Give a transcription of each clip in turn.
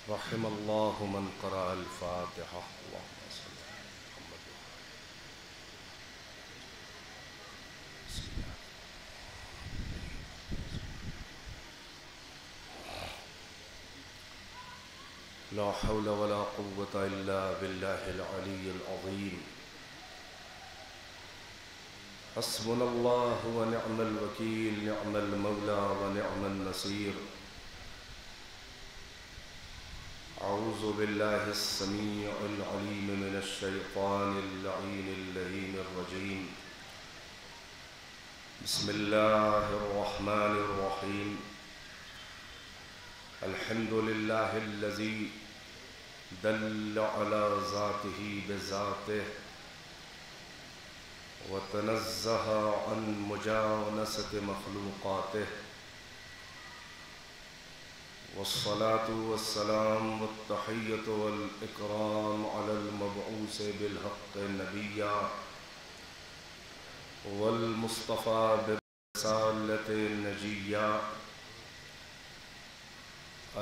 رحم الله من قرأ الفاتحة. اللهم صل على محمد. لا حول ولا قوة إلا بالله العلي العظيم. حسبنا الله ونعم الوكيل، نعم المولى ونعم النصير. أعوذ بالله السميع العليم من الشيطان اللعين اللئيم الرجيم. بسم الله الرحمن الرحيم. الحمد لله الذي دل على ذاته بذاته وتنزه عن مجانسة مخلوقاته، والصلاة والسلام والتحية والإكرام على المبعوث بالحق نبيا والمصطفى برسالة نجيا،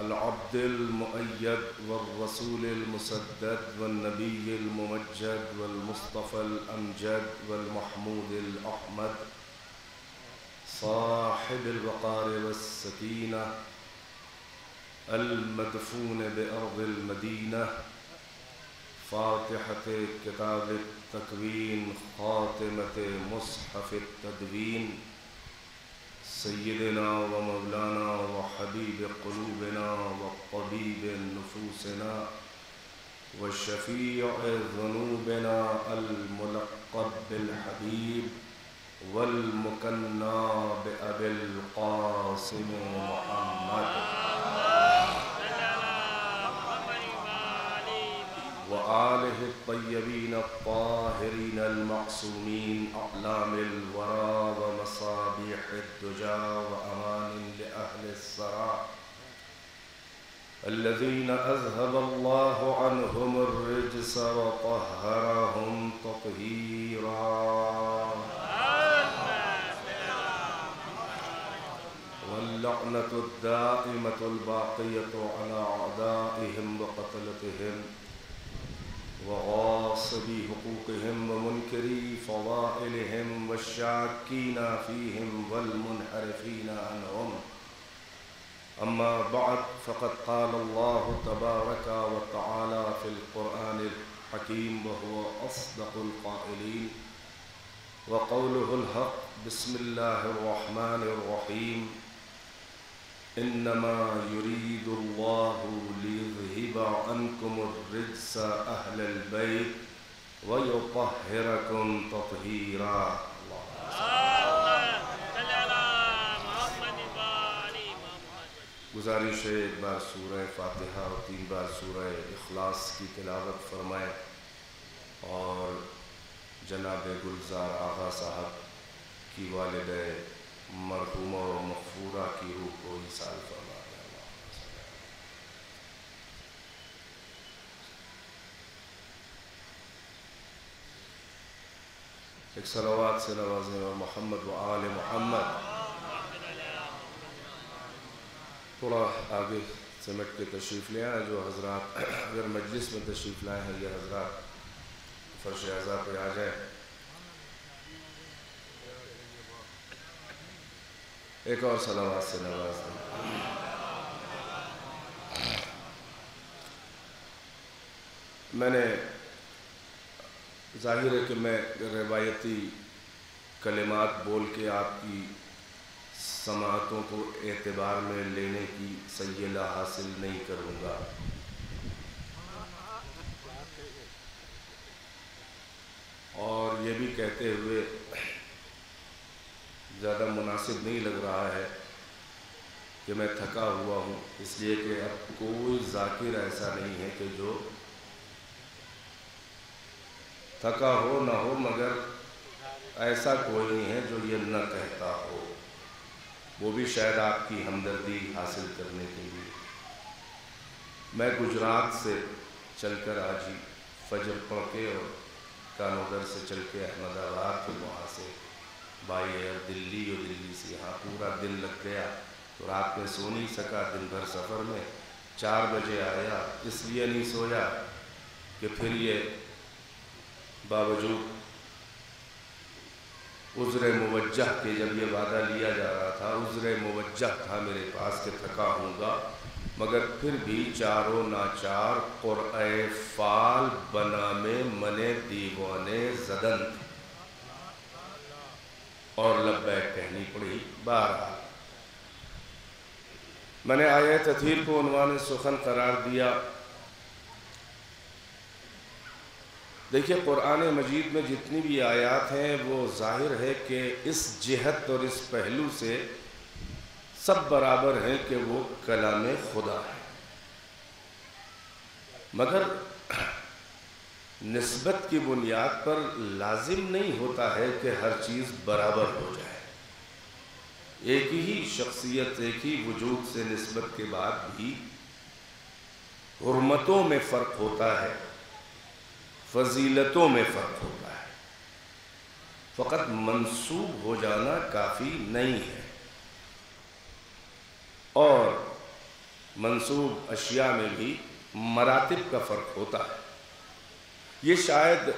العبد المؤيد والرسول المسدد والنبي الممجد والمصطفى الأمجد والمحمود الأحمد، صاحب الوقار والسكينة، المدفون بأرض المدينة، فاتحة كتاب التكوين، خاتمة مصحف التدوين، سيدنا ومولانا وحبيب قلوبنا وطبيب نفوسنا وشفيع ذنوبنا، الملقب بالحبيب والمكنى بأبي القاسم محمد، وآله الطيبين الطاهرين المعصومين، أعلام الورى ومصابيح الدجى وأمان لأهل الثرى، الذين أذهب الله عنهم الرجس وطهرهم تطهيرا، واللعنة الدائمة الباقية على أعدائهم وقتلتهم وغاصبي حقوقهم ومنكري فضائلهم والشاكين فيهم والمنحرفين عنهم. أما بعد، فقد قال الله تبارك وتعالى في القرآن الحكيم وهو أصدق القائلين، وقوله الحق: بسم الله الرحمن الرحيم. إنما يريد الله ليذهب عنكم الرجس أهل البيت ويطهركم تطهيرا. گزارش ہے ایک بار سورہ فاتحہ اور 3 بار سورہ اخلاص کی تلاوت فرمائیں، اور جناب گلزار آغا صاحب کی والدہ مرحومہ و مغفورہ کی روح کو ایصال فرما دیں۔ ایک صلوات سے نوازیں اور محمد و آل محمد۔ تھوڑا آگے سمٹ کے تشریف لے آئیں جو حضرات اگر مجلس میں تشریف لائے ہیں، یہ حضرات فرش اعزاء پہ آ جائیں۔ ایک اور صلوات سے نواز دیں۔ میں نے ظاہر ہے کہ میں روایتی کلمات بول کے آپ کی سماعتوں کو اعتبار میں لینے کی سیلہ حاصل نہیں کروں گا، اور یہ بھی کہتے ہوئے زیادہ مناسب نہیں لگ رہا ہے کہ میں تھکا ہوا ہوں، اس لیے کہ اب کوئی ذاکر ایسا نہیں ہے کہ جو تھکا ہو نہ ہو، مگر ایسا کوئی نہیں ہے جو یہ نہ کہتا ہو، وہ بھی شاید آپ کی ہمدردی حاصل کرنے کے لیے۔ میں گجرات سے چل کر آج ہی فجر پڑھ کے اور کانوگر سے چل کے احمد آباد، پھر وہاں سے بائی ایئر دلی، اور دلی سے یہاں پورا دن لگ گیا، تو رات میں سو نہیں سکا، دن بھر سفر میں 4 بجے آیا، اس لیے نہیں سویا کہ پھر یہ باوجود عذر موجہ کے جب یہ وعدہ لیا جا رہا تھا، عذر موجہ تھا میرے پاس کہ تھکا ہوں گا، مگر پھر بھی چاروں ناچار قرعہ فال بنا میں منے دیوانے زدن اور لبیک کہنی پڑی۔ بہرحال میں نے آیہ تطہیر کو عنوان سخن قرار دیا۔ دیکھیے قرآن مجید میں جتنی بھی آیات ہیں وہ ظاہر ہے کہ اس جہت اور اس پہلو سے سب برابر ہیں کہ وہ کلام خدا ہے، مگر نسبت کی بنیاد پر لازم نہیں ہوتا ہے کہ ہر چیز برابر ہو جائے۔ ایک ہی شخصیت، ایک ہی وجود سے نسبت کے بعد بھی حرمتوں میں فرق ہوتا ہے، فضیلتوں میں فرق ہوتا ہے۔ فقط منسوب ہو جانا کافی نہیں ہے، اور منسوب اشیاء میں بھی مراتب کا فرق ہوتا ہے۔ یہ شاید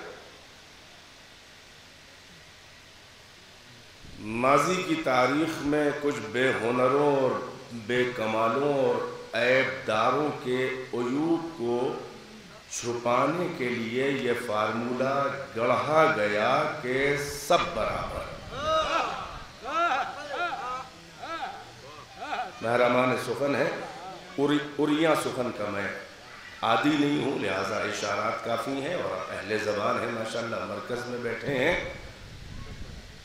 ماضی کی تاریخ میں کچھ بے ہنروں اور بے کمالوں اور عیب داروں کے عیوب کو چھپانے کے لیے یہ فارمولہ گڑھا گیا کہ سب برابر۔ محرمان سخن ہے، اریاں سخن کا میں عادی نہیں ہوں، لہذا اشارات کافی ہیں، اور اہل زبان ہیں ماشاءاللہ مرکز میں بیٹھے ہیں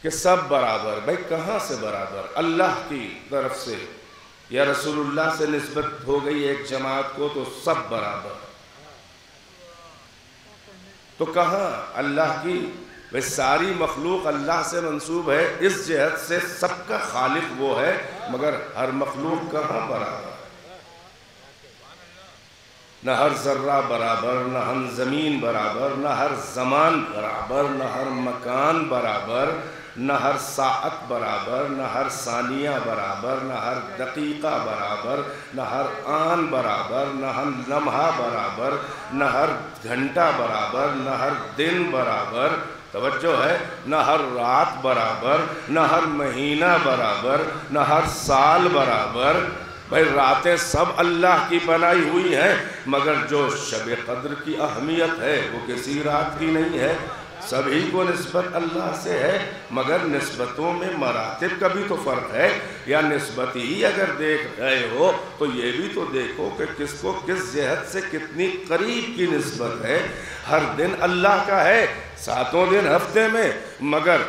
کہ سب برابر۔ بھائی کہاں سے برابر؟ اللہ کی طرف سے یا رسول اللہ سے نسبت ہو گئی ایک جماعت کو تو سب برابر، تو کہاں اللہ کی؟ وہ ساری مخلوق اللہ سے منسوب ہے، اس جہت سے سب کا خالق وہ ہے، مگر ہر مخلوق کہاں برابر؟ نہ ہر ذرہ برابر، نہ ہر زمین برابر، نہ ہر زمان برابر، نہ ہر مکان برابر، نہ ہر ساعت برابر، نہ ہر ثانیہ برابر، نہ ہر دقیقہ برابر، نہ ہر آن برابر، نہ ہر لمحہ برابر، نہ ہر گھنٹہ برابر، نہ ہر دن برابر، توجہ ہے، نہ ہر رات برابر، نہ ہر مہینہ برابر، نہ ہر سال برابر۔ بھائی راتیں سب اللہ کی بنائی ہوئی ہیں، مگر جو شب قدر کی اہمیت ہے وہ کسی رات کی نہیں ہے، سبھی کو نسبت اللہ سے ہے، مگر نسبتوں میں مراتب کا بھی تو فرق ہے۔ یا نسبت ہی اگر دیکھ رہے ہو تو یہ بھی تو دیکھو کہ کس کو کس جہت سے کتنی قریب کی نسبت ہے۔ ہر دن اللہ کا ہے، 7 دن ہفتے میں، مگر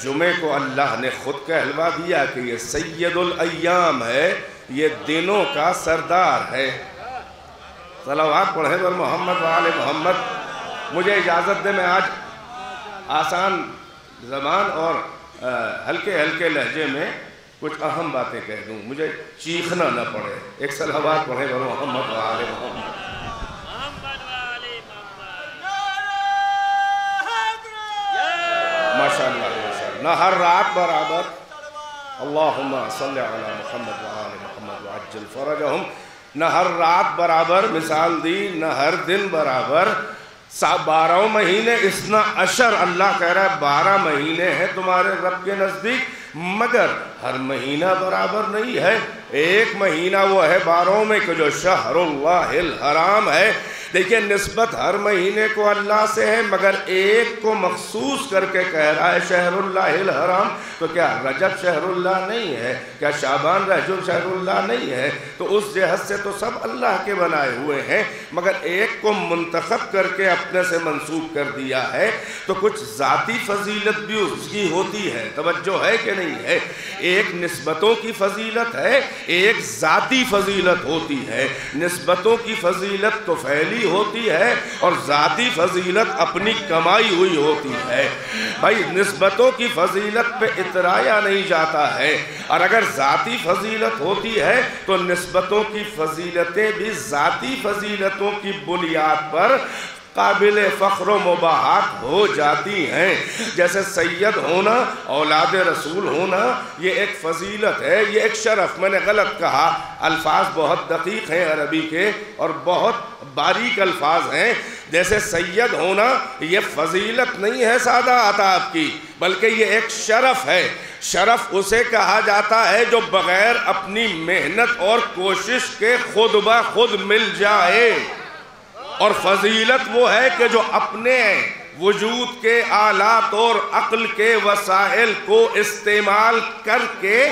جمعے کو اللہ نے خود کہلوا دیا کہ یہ سید الایام ہے، یہ دنوں کا سردار ہے۔ صلوات پڑھیں بر محمد و آل محمد۔ مجھے اجازت دے میں آج آسان زبان اور ہلکے ہلکے لہجے میں کچھ اہم باتیں کہہ دوں، مجھے چیخنا نہ پڑے۔ ایک صلوات پڑھیں بر محمد و آل محمد۔ ماشاءاللہ ماشاءاللہ۔ نہ ہر رات برابر، اللہم صلی علی محمد و آل محمد وعجل فرجہم۔ نہ ہر رات برابر، مثال دی، نہ ہر دن برابر۔ 12 مہینے، 12 اللہ کہہ رہا ہے 12 مہینے ہیں تمہارے رب کے نزدیک، مگر ہر مہینہ برابر نہیں ہے۔ ایک مہینہ وہ ہے 12 میں کہ جو شہر اللہ الحرام ہے۔ دیکھیں نسبت ہر مہینے کو اللہ سے ہے، مگر ایک کو مخصوص کر کے کہہ رہا ہے شہر اللہ الحرام۔ تو کیا رجب شہر اللہ نہیں ہے؟ کیا شعبان رجب شہر اللہ نہیں ہے؟ تو اس جہت سے تو سب اللہ کے بنائے ہوئے ہیں، مگر ایک کو منتخب کر کے اپنے سے منسوب کر دیا ہے، تو کچھ ذاتی فضیلت بھی اس کی ہوتی ہے۔ توجہ ہے کہ نہیں ہے؟ ایک نسبتوں کی فضیلت ہے، ایک ذاتی فضیلت ہوتی ہے۔ نسبتوں کی فضیلت تو پھیلی ہوتی ہے اور ذاتی فضیلت اپنی کمائی ہوئی ہوتی ہے۔ بھائی نسبتوں کی فضیلت پہ اترایا نہیں جاتا ہے، اور اگر ذاتی فضیلت ہوتی ہے تو نسبتوں کی فضیلتیں بھی ذاتی فضیلتوں کی بنیاد پر قابل فخر و مباحات ہو جاتی ہیں۔ جیسے سید ہونا، اولاد رسول ہونا، یہ ایک فضیلت ہے، یہ ایک شرف۔ میں نے غلط کہا، الفاظ بہت دقیق ہیں عربی کے اور بہت باریک الفاظ ہیں۔ جیسے سید ہونا یہ فضیلت نہیں ہے سادہ عطا کی، بلکہ یہ ایک شرف ہے۔ شرف اسے کہا جاتا ہے جو بغیر اپنی محنت اور کوشش کے خود بخود مل جائے، اور فضیلت وہ ہے کہ جو اپنے وجود کے آلات اور عقل کے وسائل کو استعمال کر کے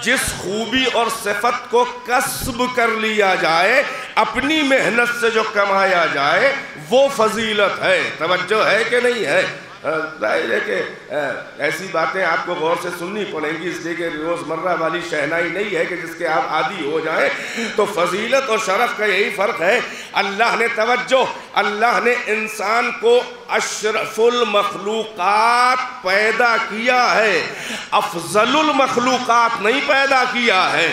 جس خوبی اور صفت کو کسب کر لیا جائے، اپنی محنت سے جو کمایا جائے، وہ فضیلت ہے۔ توجہ ہے کہ نہیں ہے؟ ظاہر ہے کہ ایسی باتیں آپ کو غور سے سننی پڑیں گی، اس لیے کہ روزمرہ والی شہنائی نہیں ہے کہ جس کے آپ عادی ہو جائیں۔ تو فضیلت اور شرف کا یہی فرق ہے۔ اللہ نے توجہ، اللہ نے انسان کو اشرف المخلوقات پیدا کیا ہے، افضل المخلوقات نہیں پیدا کیا ہے۔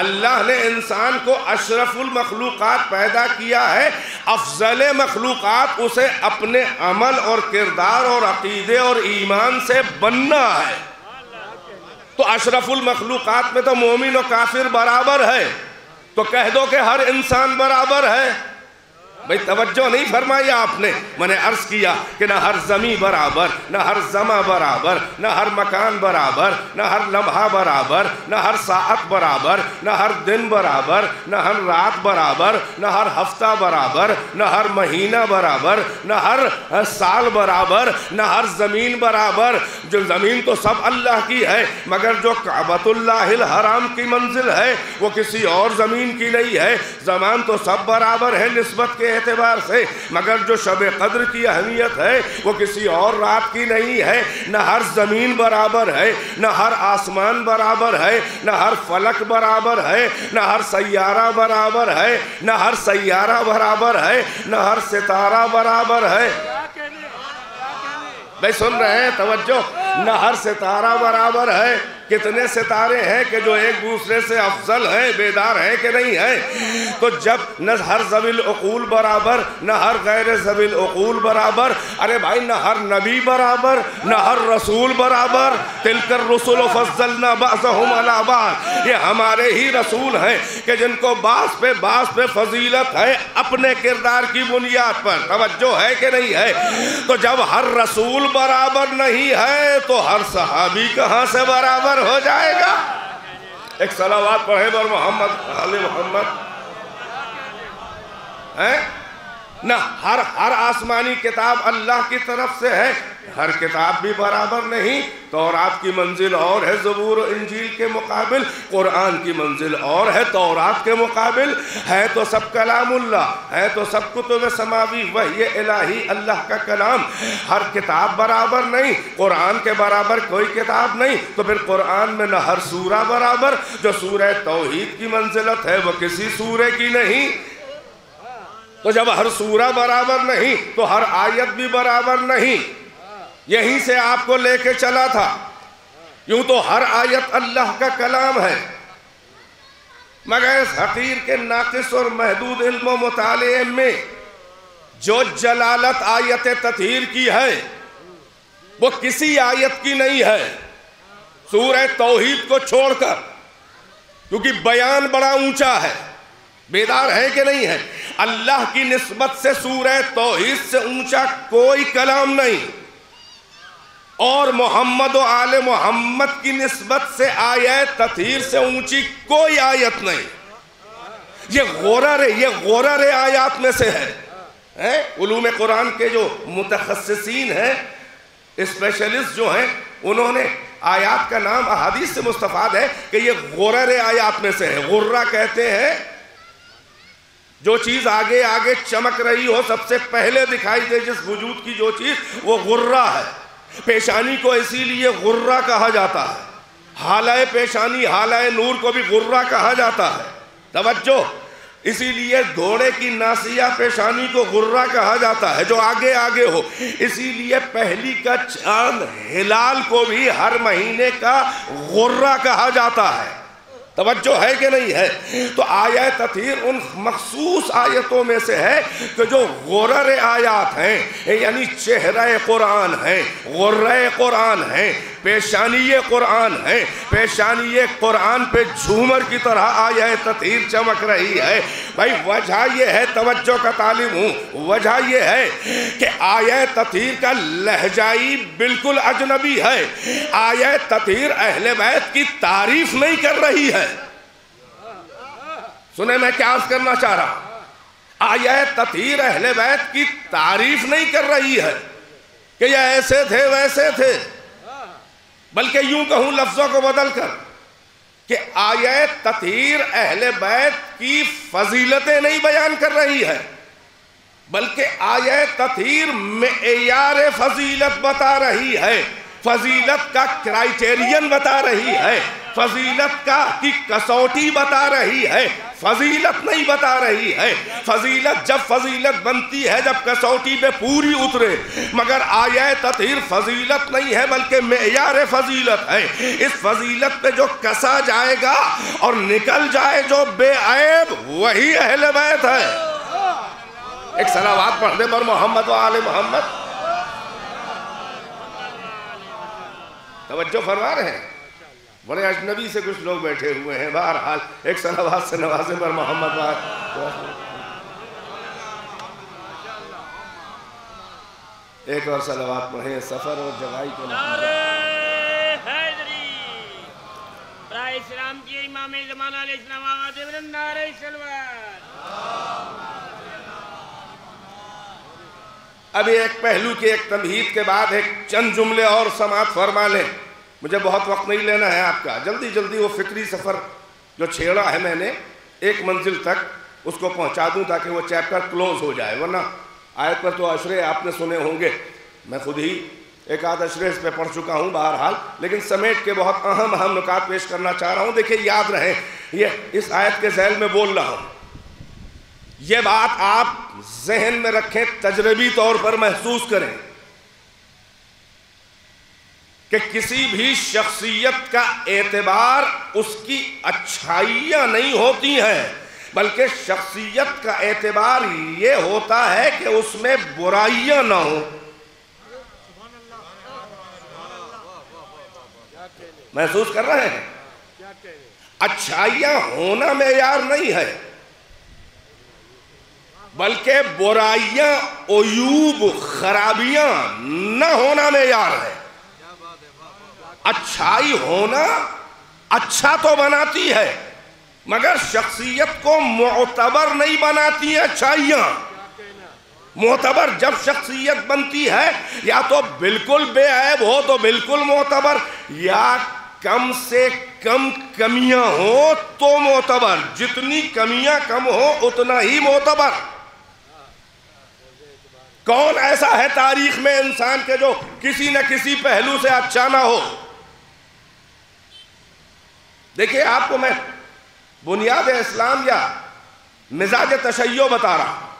اللہ نے انسان کو اشرف المخلوقات پیدا کیا ہے، افضل مخلوقات اسے اپنے عمل اور کردار اور عقیدے اور ایمان سے بننا ہے۔ تو اشرف المخلوقات میں تو مومن و کافر برابر ہے، تو کہہ دو کہ ہر انسان برابر ہے۔ بھئی توجہ نہیں فرمائی آپ نے؟ میں نے عرض کیا کہ نہ ہر زمین برابر، نہ ہر زمان برابر، نہ ہر مکان برابر، نہ ہر لمحہ برابر، نہ ہر ساعت برابر، نہ ہر دن برابر، نہ ہر رات برابر، نہ ہر ہفتہ برابر، نہ ہر مہینہ برابر، نہ ہر سال برابر، نہ ہر زمین برابر۔ جو زمین تو سب اللہ کی ہے، مگر جو کعبۃ اللہ الحرام کی منزل ہے وہ کسی اور زمین کی نہیں ہے۔ زمان تو سب برابر ہے نسبت کے اعتبار سے، مگر جو شب قدر کی اہمیت ہے وہ کسی اور رات کی نہیں ہے۔ نہ ہر زمین برابر ہے، نہ ہر آسمان برابر ہے، نہ ہر فلک برابر ہے، نہ ہر سیارہ برابر ہے، نہ ہر سیارہ برابر ہے، نہ ہر ستارہ برابر ہے۔ بھائی سن رہے ہیں؟ توجہ، نہ ہر ستارہ برابر ہے۔ کتنے ستارے ہیں کہ جو ایک دوسرے سے افضل ہیں، بیدار ہیں کہ نہیں ہیں؟ تو جب نہ ہر ذوی العقول برابر، نہ ہر غیر ذوی العقول برابر، ارے بھائی نہ ہر نبی برابر، نہ ہر رسول برابر۔ تلک الرسل فضلنا بعضهم علی بعض، یہ ہمارے ہی رسول ہیں کہ جن کو بعض پہ فضیلت ہے اپنے کردار کی بنیاد پر۔ توجہ ہے کہ نہیں ہے؟ تو جب ہر رسول برابر نہیں ہے تو ہر صحابی کہاں سے برابر ہو جائے گا؟ ایک صلوات پڑھیں بر محمد علی محمد۔ نہ ہر آسمانی کتاب اللہ کی طرف سے ہے، ہر کتاب بھی برابر نہیں۔ تورات کی منزل اور ہے زبور و انجیل کے مقابل، قرآن کی منزل اور ہے تورات کے مقابل۔ ہے تو سب کلام اللہ، ہے تو سب کتب سماوی وحی الہی اللہ کا کلام، ہر کتاب برابر نہیں۔ قرآن کے برابر کوئی کتاب نہیں، تو پھر قرآن میں نہ ہر سورہ برابر۔ جو سورہ توحید کی منزلت ہے وہ کسی سورہ کی نہیں۔ تو جب ہر سورہ برابر نہیں تو ہر آیت بھی برابر نہیں۔ یہیں سے آپ کو لے کے چلا تھا۔ یوں تو ہر آیت اللہ کا کلام ہے، مگر اس حقیر کے ناقص اور محدود علم و مطالعے میں جو جلالت آیت تطہیر کی ہے وہ کسی آیت کی نہیں ہے، سورہ توحید کو چھوڑ کر، کیونکہ بیان بڑا اونچا ہے۔ بیدار ہے کہ نہیں ہے؟ اللہ کی نسبت سے سورہ توحید سے اونچا کوئی کلام نہیں، اور محمد و آل محمد کی نسبت سے آیت تطہیر سے اونچی کوئی آیت نہیں۔ یہ غرر آیات میں سے ہے۔ علوم قرآن کے جو متخصصین ہیں، اسپیشلسٹ جو ہیں، انہوں نے آیات کا نام احادیث سے مستفاد ہے کہ یہ غرر آیات میں سے ہے۔ غرہ کہتے ہیں جو چیز آگے آگے چمک رہی ہو، سب سے پہلے دکھائی دے جس وجود کی جو چیز، وہ غرہ ہے۔ پیشانی کو اسی لیے غرہ کہا جاتا ہے، حالہ پیشانی، حالہ نور کو بھی غرہ کہا جاتا ہے۔ توجہ، اسی لیے گھوڑے کی ناسیہ پیشانی کو غرہ کہا جاتا ہے جو آگے آگے ہو۔ اسی لیے پہلی کا چاند ہلال کو بھی ہر مہینے کا غرہ کہا جاتا ہے۔ توجہ ہے کہ نہیں ہے؟ تو آیہ تطہیر ان مخصوص آیتوں میں سے ہے کہ جو غرر آیات ہیں، یعنی چہرہ قرآن ہیں، غرہ قرآن ہیں، پیشانی قرآن ہیں، پیشانی قرآن پہ جھومر کی طرح آیہ تطہیر چمک رہی ہے۔ بھائی وجہ یہ ہے، توجہ کا طالب ہوں، وجہ یہ ہے کہ آیہ تطہیر کا لہجائی بالکل اجنبی ہے۔ آیہ تطہیر اہل بیت کی تعریف نہیں کر رہی ہے۔ سنیں میں کیا عرض کرنا چاہ رہا ہوں؟ آیہ تطہیر اہل بیت کی تعریف نہیں کر رہی ہے کہ یہ ایسے تھے ویسے تھے، بلکہ یوں کہوں لفظوں کو بدل کر کہ آیہ تطہیر اہل بیت کی فضیلتیں نہیں بیان کر رہی ہے، بلکہ آیہ تطہیر معیار فضیلت بتا رہی ہے، فضیلت کا کرائیٹیرین بتا رہی ہے، فضیلت کی کسوٹی بتا رہی ہے، فضیلت نہیں بتا رہی ہے۔ فضیلت جب فضیلت بنتی ہے جب کسوٹی پہ پوری اترے، مگر آیہ تطہیر فضیلت نہیں ہے بلکہ معیار فضیلت ہے۔ اس فضیلت پہ جو کسا جائے گا اور نکل جائے جو بے عیب، وہی اہل بیت ہے۔ ایک صلوات پڑھ دے پر محمد و آل محمد۔ توجہ فرما رہے ہیں؟ بڑے اجنبی سے کچھ لوگ بیٹھے ہوئے ہیں، بہرحال ایک صلوات سے نوازے پر محمد و آل۔ ایک اور صلوات پڑھیں سفر اور جگائی کے نعرہ حیدری، برائے اسلام کی امام زمان علیہ السلام آغاز ابن نعرہ سلوات۔ ابھی ایک پہلو کی ایک تمہید کے بعد ایک چند جملے اور سماعت فرما لیں، مجھے بہت وقت نہیں لینا ہے آپ کا، جلدی جلدی وہ فکری سفر جو چھیڑا ہے میں نے ایک منزل تک اس کو پہنچا دوں تاکہ وہ چیپٹر کلوز ہو جائے، ورنہ آیت پر تو اشرے آپ نے سنے ہوں گے، میں خود ہی ایک آدھ اشرے اس پہ پڑھ چکا ہوں بہرحال، لیکن سمیٹ کے بہت اہم نکات پیش کرنا چاہ رہا ہوں۔ دیکھیں یاد رہیں، یہ اس آیت کے ذیل میں بول رہا ہوں، یہ بات آپ ذہن میں رکھیں، تجربی طور پر محسوس کریں کہ کسی بھی شخصیت کا اعتبار اس کی اچھائیاں نہیں ہوتی ہیں، بلکہ شخصیت کا اعتبار یہ ہوتا ہے کہ اس میں برائیاں نہ ہوں۔ محسوس کر رہے ہیں؟ اچھائیاں ہونا معیار نہیں ہے، بلکہ برائیاں، عیوب، خرابیاں نہ ہونا معیار ہے۔ اچھائی ہونا اچھا تو بناتی ہے مگر شخصیت کو معتبر نہیں بناتی ہیں اچھائیاں۔ معتبر جب شخصیت بنتی ہے یا تو بالکل بے عیب ہو تو بالکل معتبر، یا کم سے کم کمیاں ہو تو معتبر، جتنی کمیاں کم ہو اتنا ہی معتبر۔ کون ایسا ہے تاریخ میں انسان کے جو کسی نہ کسی پہلو سے اچھا نہ ہو؟ دیکھیں آپ کو میں بنیاد اسلام یا مزاج تشیع بتا رہا ہوں۔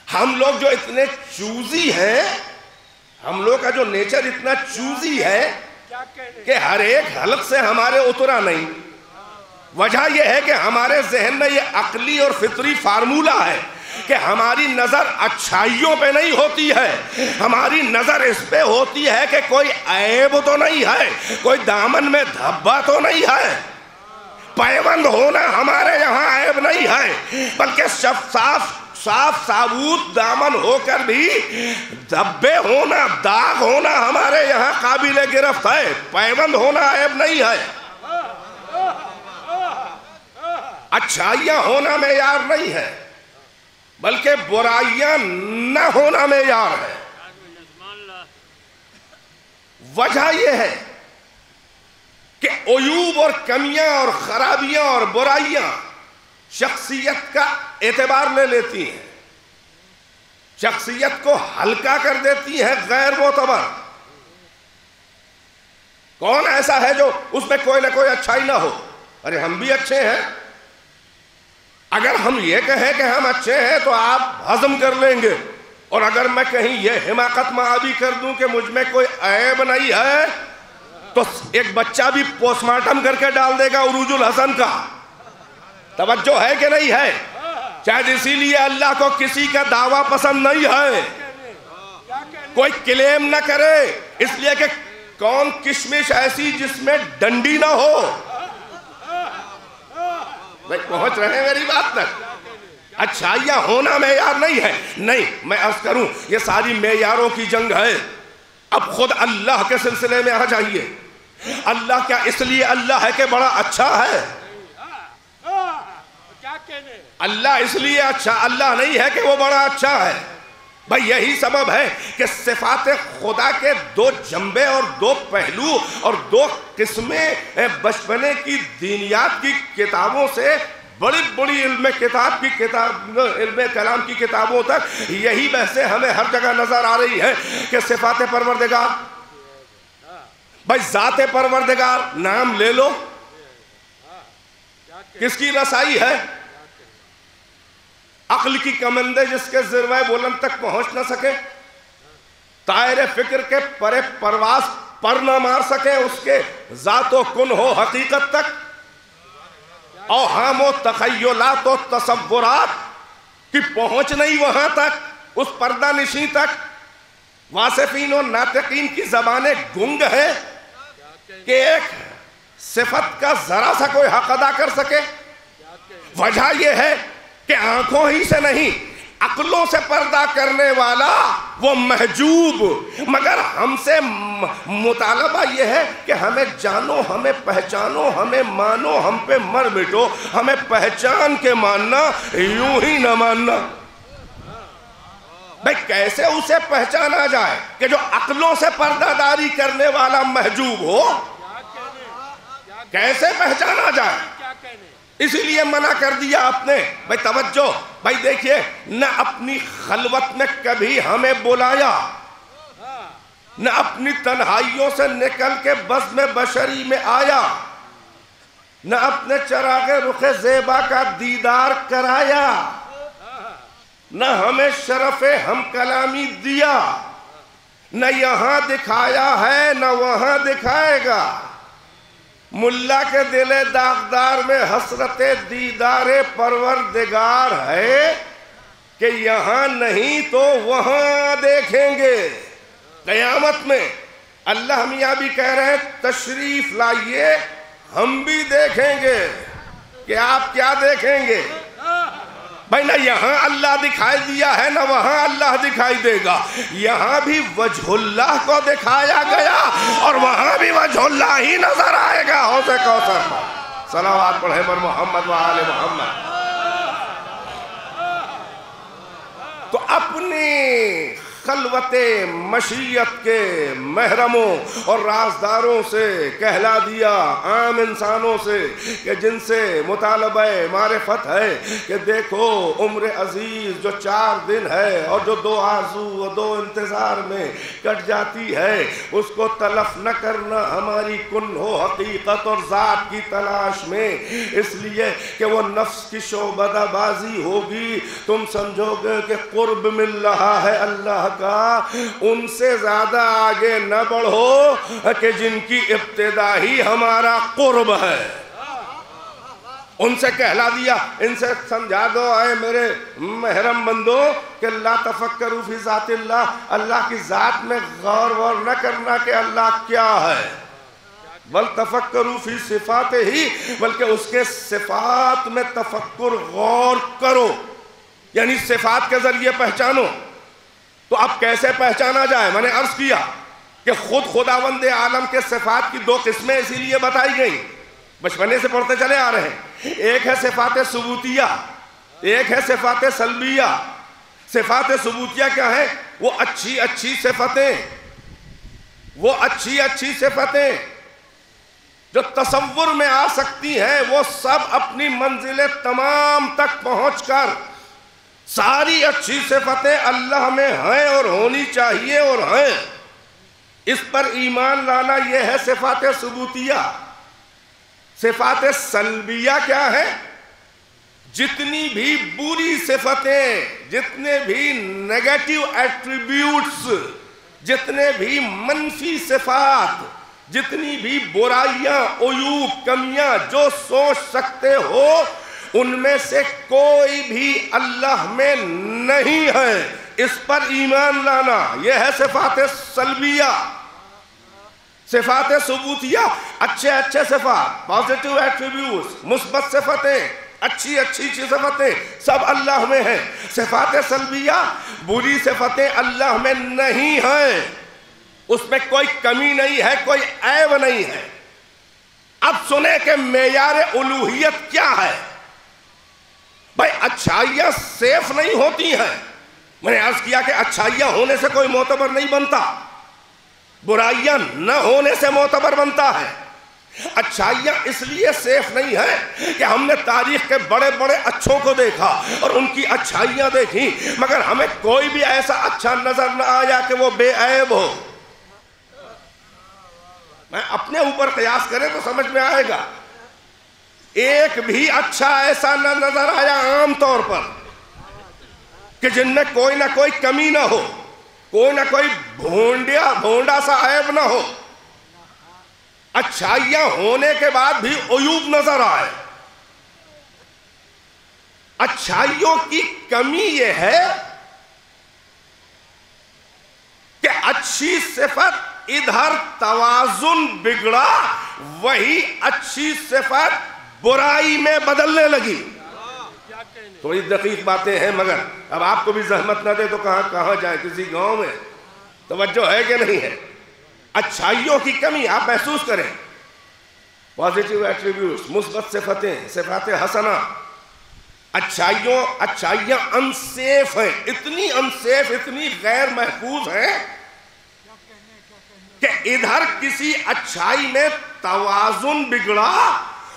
ہم لوگ جو اتنے چوزی ہیں، ہم لوگ کا جو نیچر اتنا چوزی ہے کہ ہر ایک حلق سے ہمارے اترا نہیں۔ وجہ یہ ہے کہ ہمارے ذہن میں یہ عقلی اور فطری فارمولہ ہے کہ ہماری نظر اچھائیوں پہ نہیں ہوتی ہے، ہماری نظر اس پہ ہوتی ہے کہ کوئی عیب تو نہیں ہے، کوئی دامن میں دھبا تو نہیں ہے۔ پیوند ہونا ہمارے یہاں عیب نہیں ہے، بلکہ صاف ثابوت دامن ہو کر بھی دھبے ہونا، داغ ہونا ہمارے یہاں قابل گرفت ہے، پیوند ہونا عیب نہیں ہے۔ اچھائیاں ہونا معیار نہیں ہے بلکہ برائیاں نہ ہونا معیار ہے۔ وجہ یہ ہے کہ عیوب اور کمیاں اور خرابیاں اور برائیاں شخصیت کا اعتبار لے لیتی ہیں، شخصیت کو ہلکا کر دیتی ہیں، غیر معتبر۔ کون ایسا ہے جو اس میں کوئی نہ کوئی اچھائی نہ ہو؟ ارے ہم بھی اچھے ہیں، اگر ہم یہ کہیں کہ ہم اچھے ہیں تو آپ ہضم کر لیں گے، اور اگر میں کہیں یہ حماقت معابی کر دوں کہ مجھ میں کوئی عیب نہیں ہے تو ایک بچہ بھی پوسٹ مارٹم کر کے ڈال دے گا عروج الحسن کا. توجہ ہے کہ نہیں ہے؟ شاید اسی لیے اللہ کو کسی کا دعویٰ پسند نہیں ہے. کوئی کلیم نہ کرے، اس لیے کہ کون کشمش ایسی جس میں ڈنڈی نہ ہو. بھائی پہنچ رہے ہیں میری بات تک؟ اچھائیاں ہونا معیار نہیں ہے. نہیں، میں عرض کروں یہ ساری معیاروں کی جنگ ہے. اب خود اللہ کے سلسلے میں آ جائیے. اللہ کیا اس لیے اللہ ہے کہ بڑا اچھا ہے؟ اللہ اس لیے اچھا اللہ نہیں ہے کہ وہ بڑا اچھا ہے. بھئی یہی سبب ہے کہ صفات خدا کے دو جنبے اور دو پہلو اور دو قسمیں بچپنے کی دینیات کی کتابوں سے بڑی بڑی علم کلام کی کتابوں تک یہی بحثیں ہمیں ہر جگہ نظر آ رہی ہے کہ صفات پروردگار. بھئی ذات پروردگار نام لے لو، کس کی رسائی ہے؟ عقل کی کمندے جس کے ذروہ بلند تک پہنچ نہ سکے، طائر فکر کے پرے پرواز پر نہ مار سکے، اس کے ذات و کن ہو حقیقت تک، اوہام و تخیلات و تصورات کی پہنچ نہیں وہاں تک، اس پردہ نشین تک. واصفین و ناطقین کی زبانیں گنگ ہے کہ ایک صفت کا ذرا سا کوئی حق ادا کر سکے. وجہ یہ ہے کہ آنکھوں ہی سے نہیں، عقلوں سے پردہ کرنے والا وہ محجوب. مگر ہم سے مطالبہ یہ ہے کہ ہمیں جانو، ہمیں پہچانو، ہمیں مانو، ہم پہ مر مٹو. ہمیں پہچان کے ماننا، یوں ہی نہ ماننا. بھئی کیسے اسے پہچانا جائے کہ جو عقلوں سے پردہ داری کرنے والا محجوب ہو؟ کیسے پہچانا جائے؟ اسی لیے منع کر دیا آپ نے. بھئی توجہ، بھئی دیکھیے، نہ اپنی خلوت میں کبھی ہمیں بلایا، نہ اپنی تنہائیوں سے نکل کے بزم بشری میں آیا، نہ اپنے چراغ رخ زیبا کا دیدار کرایا، نہ ہمیں شرف ہم کلامی دیا. نہ یہاں دکھایا ہے نہ وہاں دکھائے گا. ملا کے دل داغدار میں حسرت دیدار پروردگار ہے کہ یہاں نہیں تو وہاں دیکھیں گے. قیامت میں اللہ میاں بھی کہہ رہے ہیں تشریف لائیے، ہم بھی دیکھیں گے. کہ آپ کیا دیکھیں گے؟ بھائی نہ یہاں اللہ دکھائی دیا ہے نہ وہاں اللہ دکھائی دے گا. یہاں بھی وجہ اللہ کو دکھایا گیا اور وہاں بھی وجہ اللہ ہی نظر آئے گا. حوض کوثر پر صلوات پڑھے بر محمد و آل محمد. تو اپنی خلوت مشیت کے محرموں اور رازداروں سے کہلا دیا، عام انسانوں سے کہ جن سے مطالبہ معرفت ہے کہ دیکھو عمر عزیز جو 4 دن ہے اور جو 2 آرزو و 2 انتظار میں کٹ جاتی ہے، اس کو تلف نہ کرنا ہماری کن ہو حقیقت اور ذات کی تلاش میں. اس لیے کہ وہ نفس کی شعبدہ بازی ہوگی. تم سمجھو گے کہ قرب مل رہا ہے اللہ کا، ان سے زیادہ آگے نہ بڑھو کہ جن کی ابتدا ہی ہمارا قرب ہے. ان سے کہلا دیا، ان سے سمجھا دو اے میرے محرم بندو کہ لا تفکروا فی ذات اللہ، اللہ کی ذات میں غور نہ کرنا کہ اللہ کیا ہے، بل تفکروا فی صفات ہی، بلکہ اس کے صفات میں تفکر غور کرو. یعنی صفات کے ذریعے پہچانو. تو اب کیسے پہچانا جائے؟ میں نے عرض کیا کہ خود خداوند عالم کے صفات کی 2 قسمیں اسی لیے بتائی گئیں، بچپنے سے پڑھتے چلے آ رہے ہیں. ایک ہے صفات ثبوتیہ، ایک ہے صفات سلبیہ. صفات ثبوتیہ کیا ہیں؟ وہ اچھی اچھی صفتیں، وہ اچھی اچھی صفتیں جو تصور میں آ سکتی ہیں، وہ سب اپنی منزل تمام تک پہنچ کر ساری اچھی صفتیں اللہ میں ہیں اور ہونی چاہیے اور ہیں. اس پر ایمان لانا یہ ہے صفات ثبوتیہ. صفات سلبیہ کیا ہے؟ جتنی بھی بری صفتیں، جتنے بھی نیگیٹو ایٹریبیوٹس، جتنے بھی منفی صفات جتنی بھی برائیاں، عیوب، کمیاں جو سوچ سکتے ہو ان میں سے کوئی بھی اللہ میں نہیں ہے. اس پر ایمان لانا یہ ہے صفات سلبیہ. صفات ثبوتیہ اچھے اچھے صفات، پازیٹیو ایٹریبیوٹس، مثبت صفتیں، اچھی اچھی صفتیں سب اللہ میں ہیں. صفات سلبیہ بری صفتیں اللہ میں نہیں ہیں، اس میں کوئی کمی نہیں ہے، کوئی عیب نہیں ہے. اب سنیں کہ معیار الوہیت کیا ہے. بھائی اچھائیاں سیف نہیں ہوتی ہیں. میں نے عرض کیا کہ اچھائیاں ہونے سے کوئی معتبر نہیں بنتا، برائیاں نہ ہونے سے معتبر بنتا ہے. اچھائیاں اس لیے سیف نہیں ہیں کہ ہم نے تاریخ کے بڑے بڑے اچھوں کو دیکھا اور ان کی اچھائیاں دیکھی، مگر ہمیں کوئی بھی ایسا اچھا نظر نہ آیا کہ وہ بے عیب ہو. میں اپنے اوپر قیاس کریں تو سمجھ میں آئے گا. ایک بھی اچھا ایسا نہ نظر آیا عام طور پر کہ جن میں کوئی نہ کوئی کمی نہ ہو، کوئی نہ کوئی بھونڈا سا عیب نہ ہو. اچھائیاں ہونے کے بعد بھی عیوب نظر آئے. اچھائیوں کی کمی یہ ہے کہ اچھی صفت ادھر توازن بگڑا، وہی اچھی صفت برائی میں بدلنے لگی. تھوڑی دقیق باتیں ہیں مگر اب آپ کو بھی زحمت نہ دے تو کہاں جائیں، کسی گاؤں میں. توجہ ہے کہ نہیں ہے؟ اچھائیوں کی کمی آپ محسوس کریں. پازیٹیو ایٹریبیوٹس، مثبت صفتیں، صفات حسنہ. اچھائیاں انسیف ہیں، اتنی انسیف، اتنی غیر محفوظ ہیں کہ ادھر کسی اچھائی میں توازن بگڑا،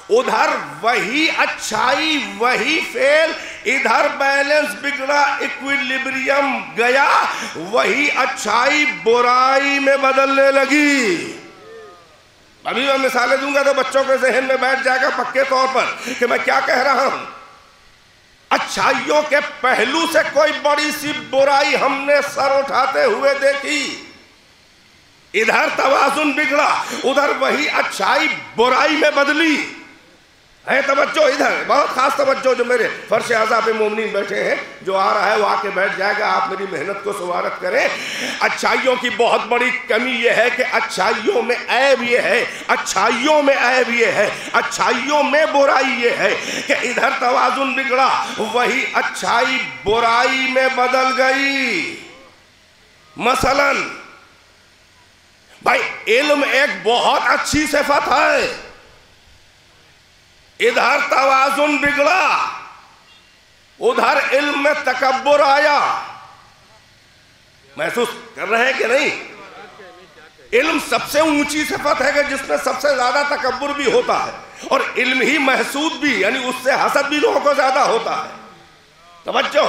ادھر وہی اچھائی وہی فعل، ادھر بیلنس بگڑا، ایکویلیبریم گیا، وہی اچھائی برائی میں بدلنے لگی. ابھی میں مثالیں دوں گا تو بچوں کے ذہن میں بیٹھ جائے گا پکے طور پر کہ میں کیا کہہ رہا ہوں. اچھائیوں کے پہلو سے کوئی بڑی سی برائی ہم نے سر اٹھاتے ہوئے دیکھی، ادھر توازن بگڑا، ادھر وہی اچھائی برائی میں بدلی. ہے توجہ ادھر، بہت خاص توجہ. جو میرے فرش اعضاء پہ مومنین بیٹھے ہیں، جو آ رہا ہے وہ آ کے بیٹھ جائے گا، آپ میری محنت کو سوارت کریں. اچھائیوں کی بہت بڑی کمی یہ ہے کہ اچھائیوں میں عیب یہ ہے، اچھائیوں میں عیب یہ ہے، اچھائیوں میں برائی یہ ہے کہ ادھر توازن بگڑا، وہی اچھائی برائی میں بدل گئی. مثلا بھائی علم ایک بہت اچھی صفت ہے، ادھر توازن بگڑا، ادھر علم میں تکبر آیا. محسوس کر رہے ہیں کہ نہیں؟ علم سب سے اونچی صفت ہے کہ جس میں سب سے زیادہ تکبر بھی ہوتا ہے، اور علم ہی محسود بھی، یعنی اس سے حسد بھی لوگوں کو زیادہ ہوتا ہے. توجہ،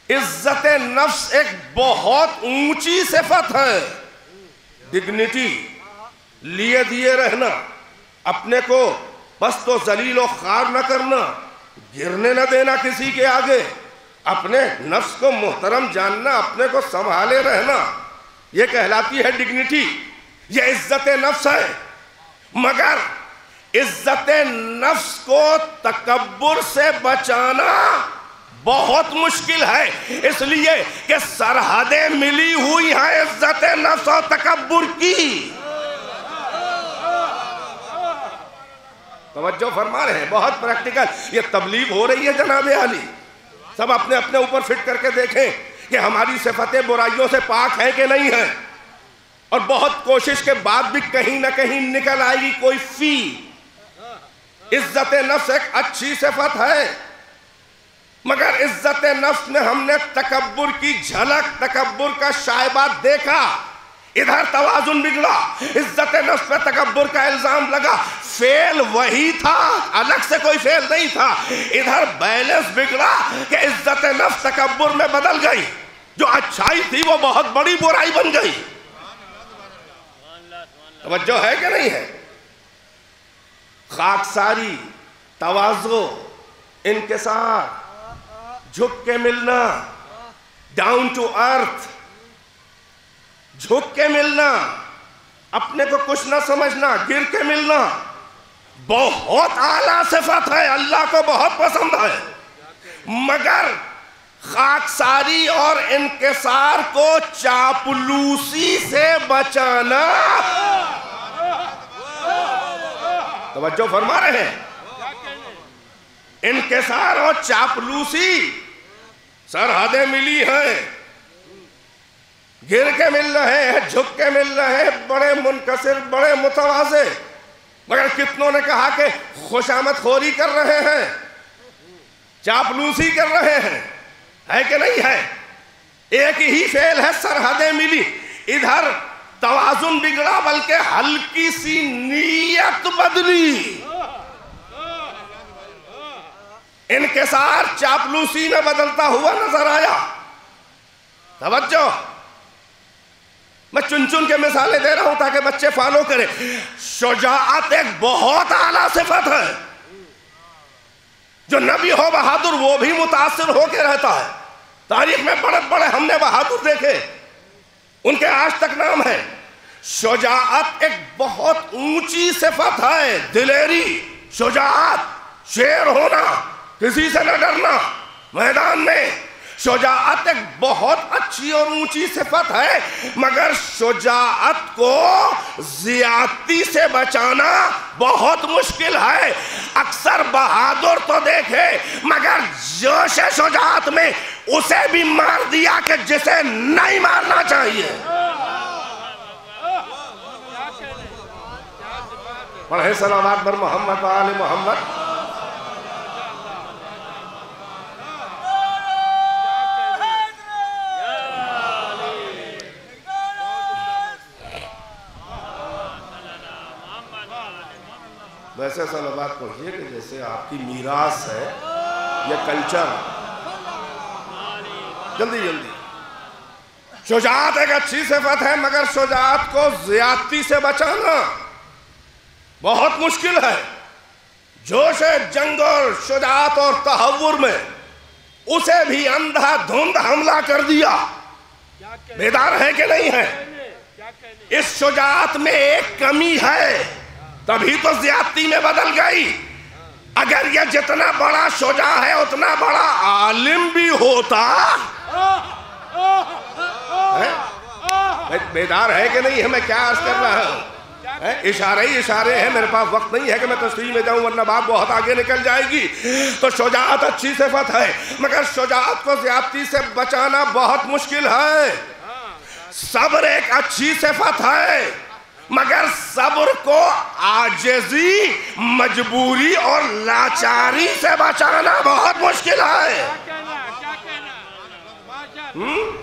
عزت نفس ایک بہت اونچی صفت ہے. ڈگنیٹی، لیے دیے رہنا، اپنے کو پست و ذلیل و خوار نہ کرنا، گرنے نہ دینا کسی کے آگے، اپنے نفس کو محترم جاننا، اپنے کو سنبھالے رہنا، یہ کہلاتی ہے ڈگنیٹی. یہ عزت نفس ہے. مگر عزت نفس کو تکبر سے بچانا بہت مشکل ہے، اس لیے کہ سرحدیں ملی ہوئی ہیں عزت نفس اور تکبر کی. توجہ فرما رہے ہیں، بہت پریکٹیکل. یہ تبلیغ ہو رہی ہے جناب عالی، سب اپنے اپنے اوپر فٹ کر کے دیکھیں کہ ہماری صفتیں برائیوں سے پاک ہیں کہ نہیں ہیں. اور بہت کوشش کے بعد بھی کہیں نہ کہیں نکل آئے گی کوئی فی. عزت نفس ایک اچھی صفت ہے، مگر عزت نفس میں ہم نے تکبر کی جھلک، تکبر کا شائبہ دیکھا. ادھر توازن بگڑا، عزت نفس پہ تکبر کا الزام لگا. فعل وہی تھا، الگ سے کوئی فعل نہیں تھا. ادھر بیلنس بگڑا کہ عزت نفس تکبر میں بدل گئی، جو اچھائی تھی وہ بہت بڑی برائی بن گئی. توجہ ہے کہ نہیں ہے؟ خاکساری، تواضع، انکسار، جھک کے ملنا، ڈاؤن ٹو ارتھ، جھک کے ملنا، اپنے کو کچھ نہ سمجھنا، گر کے ملنا بہت اعلیٰ صفت ہے، اللہ کو بہت پسند ہے، مگر خاکساری اور انکسار کو چاپلوسی سے بچانا۔ توجہ فرما رہے ہیں؟ انکسار اور چاپلوسی سرحدیں ملی ہیں، گر کے مل رہے ہیں، جھک کے مل رہے ہیں، بڑے منکسر، بڑے متواضع، مگر کتنوں نے کہا کہ خوشامد خوری کر رہے ہیں، چاپلوسی کر رہے ہیں، ہے کہ نہیں ہے؟ ایک ہی فعل ہے، سرحدیں ملی، ادھر توازن بگڑا بلکہ ہلکی سی نیت بدلی، انکسار چاپلوسی میں بدلتا ہوا نظر آیا۔ توجہ، میں چن چن کے مثالیں دے رہا ہوں تاکہ بچے فالو کریں۔ شجاعت ایک بہت اعلیٰ صفت ہے، جو نبی ہو بہادر وہ بھی متاثر ہو کے رہتا ہے۔ تاریخ میں بڑے بڑے ہم نے بہادر دیکھے، ان کے آج تک نام ہے۔ شجاعت ایک بہت اونچی صفت ہے، دلیری، شجاعت، شیر ہونا، کسی سے نہ ڈرنا میدان میں۔ شجاعت ایک بہت اچھی اور اونچی صفت ہے، مگر شجاعت کو زیادتی سے بچانا بہت مشکل ہے۔ اکثر بہادر تو دیکھے مگر جوش شجاعت میں اسے بھی مار دیا کہ جسے نہیں مارنا چاہیے۔ پڑھیں صلوات بر محمد و آل محمد۔ ویسے صلوات پڑھیے کہ جیسے آپ کی میراث ہے یا کلچر۔ جلدی جلدی۔ شجاعت ایک اچھی صفت ہے، مگر شجاعت کو زیادتی سے بچانا بہت مشکل ہے۔ جوش جنگ اور شجاعت اور تحور میں اسے بھی اندھا دھند حملہ کر دیا۔ بیدار ہے کہ نہیں ہے؟ اس شجاعت میں ایک کمی ہے، تبھی تو زیادتی میں بدل گئی۔ اگر یہ جتنا بڑا شجاع ہے اتنا بڑا عالم بھی ہوتا۔ بیدار ہے کہ نہیں ہے؟ میں کیا عرض کر رہا ہوں؟ اشارے ہی اشارے ہیں، میرے پاس وقت نہیں ہے کہ میں تشریح میں جاؤں ورنہ بات بہت آگے نکل جائے گی۔ تو شجاعت اچھی صفت ہے، مگر شجاعت کو زیادتی سے بچانا بہت مشکل ہے۔ صبر ایک اچھی صفت ہے، مگر صبر کو عاجزی، مجبوری اور لاچاری سے بچانا بہت مشکل ہے۔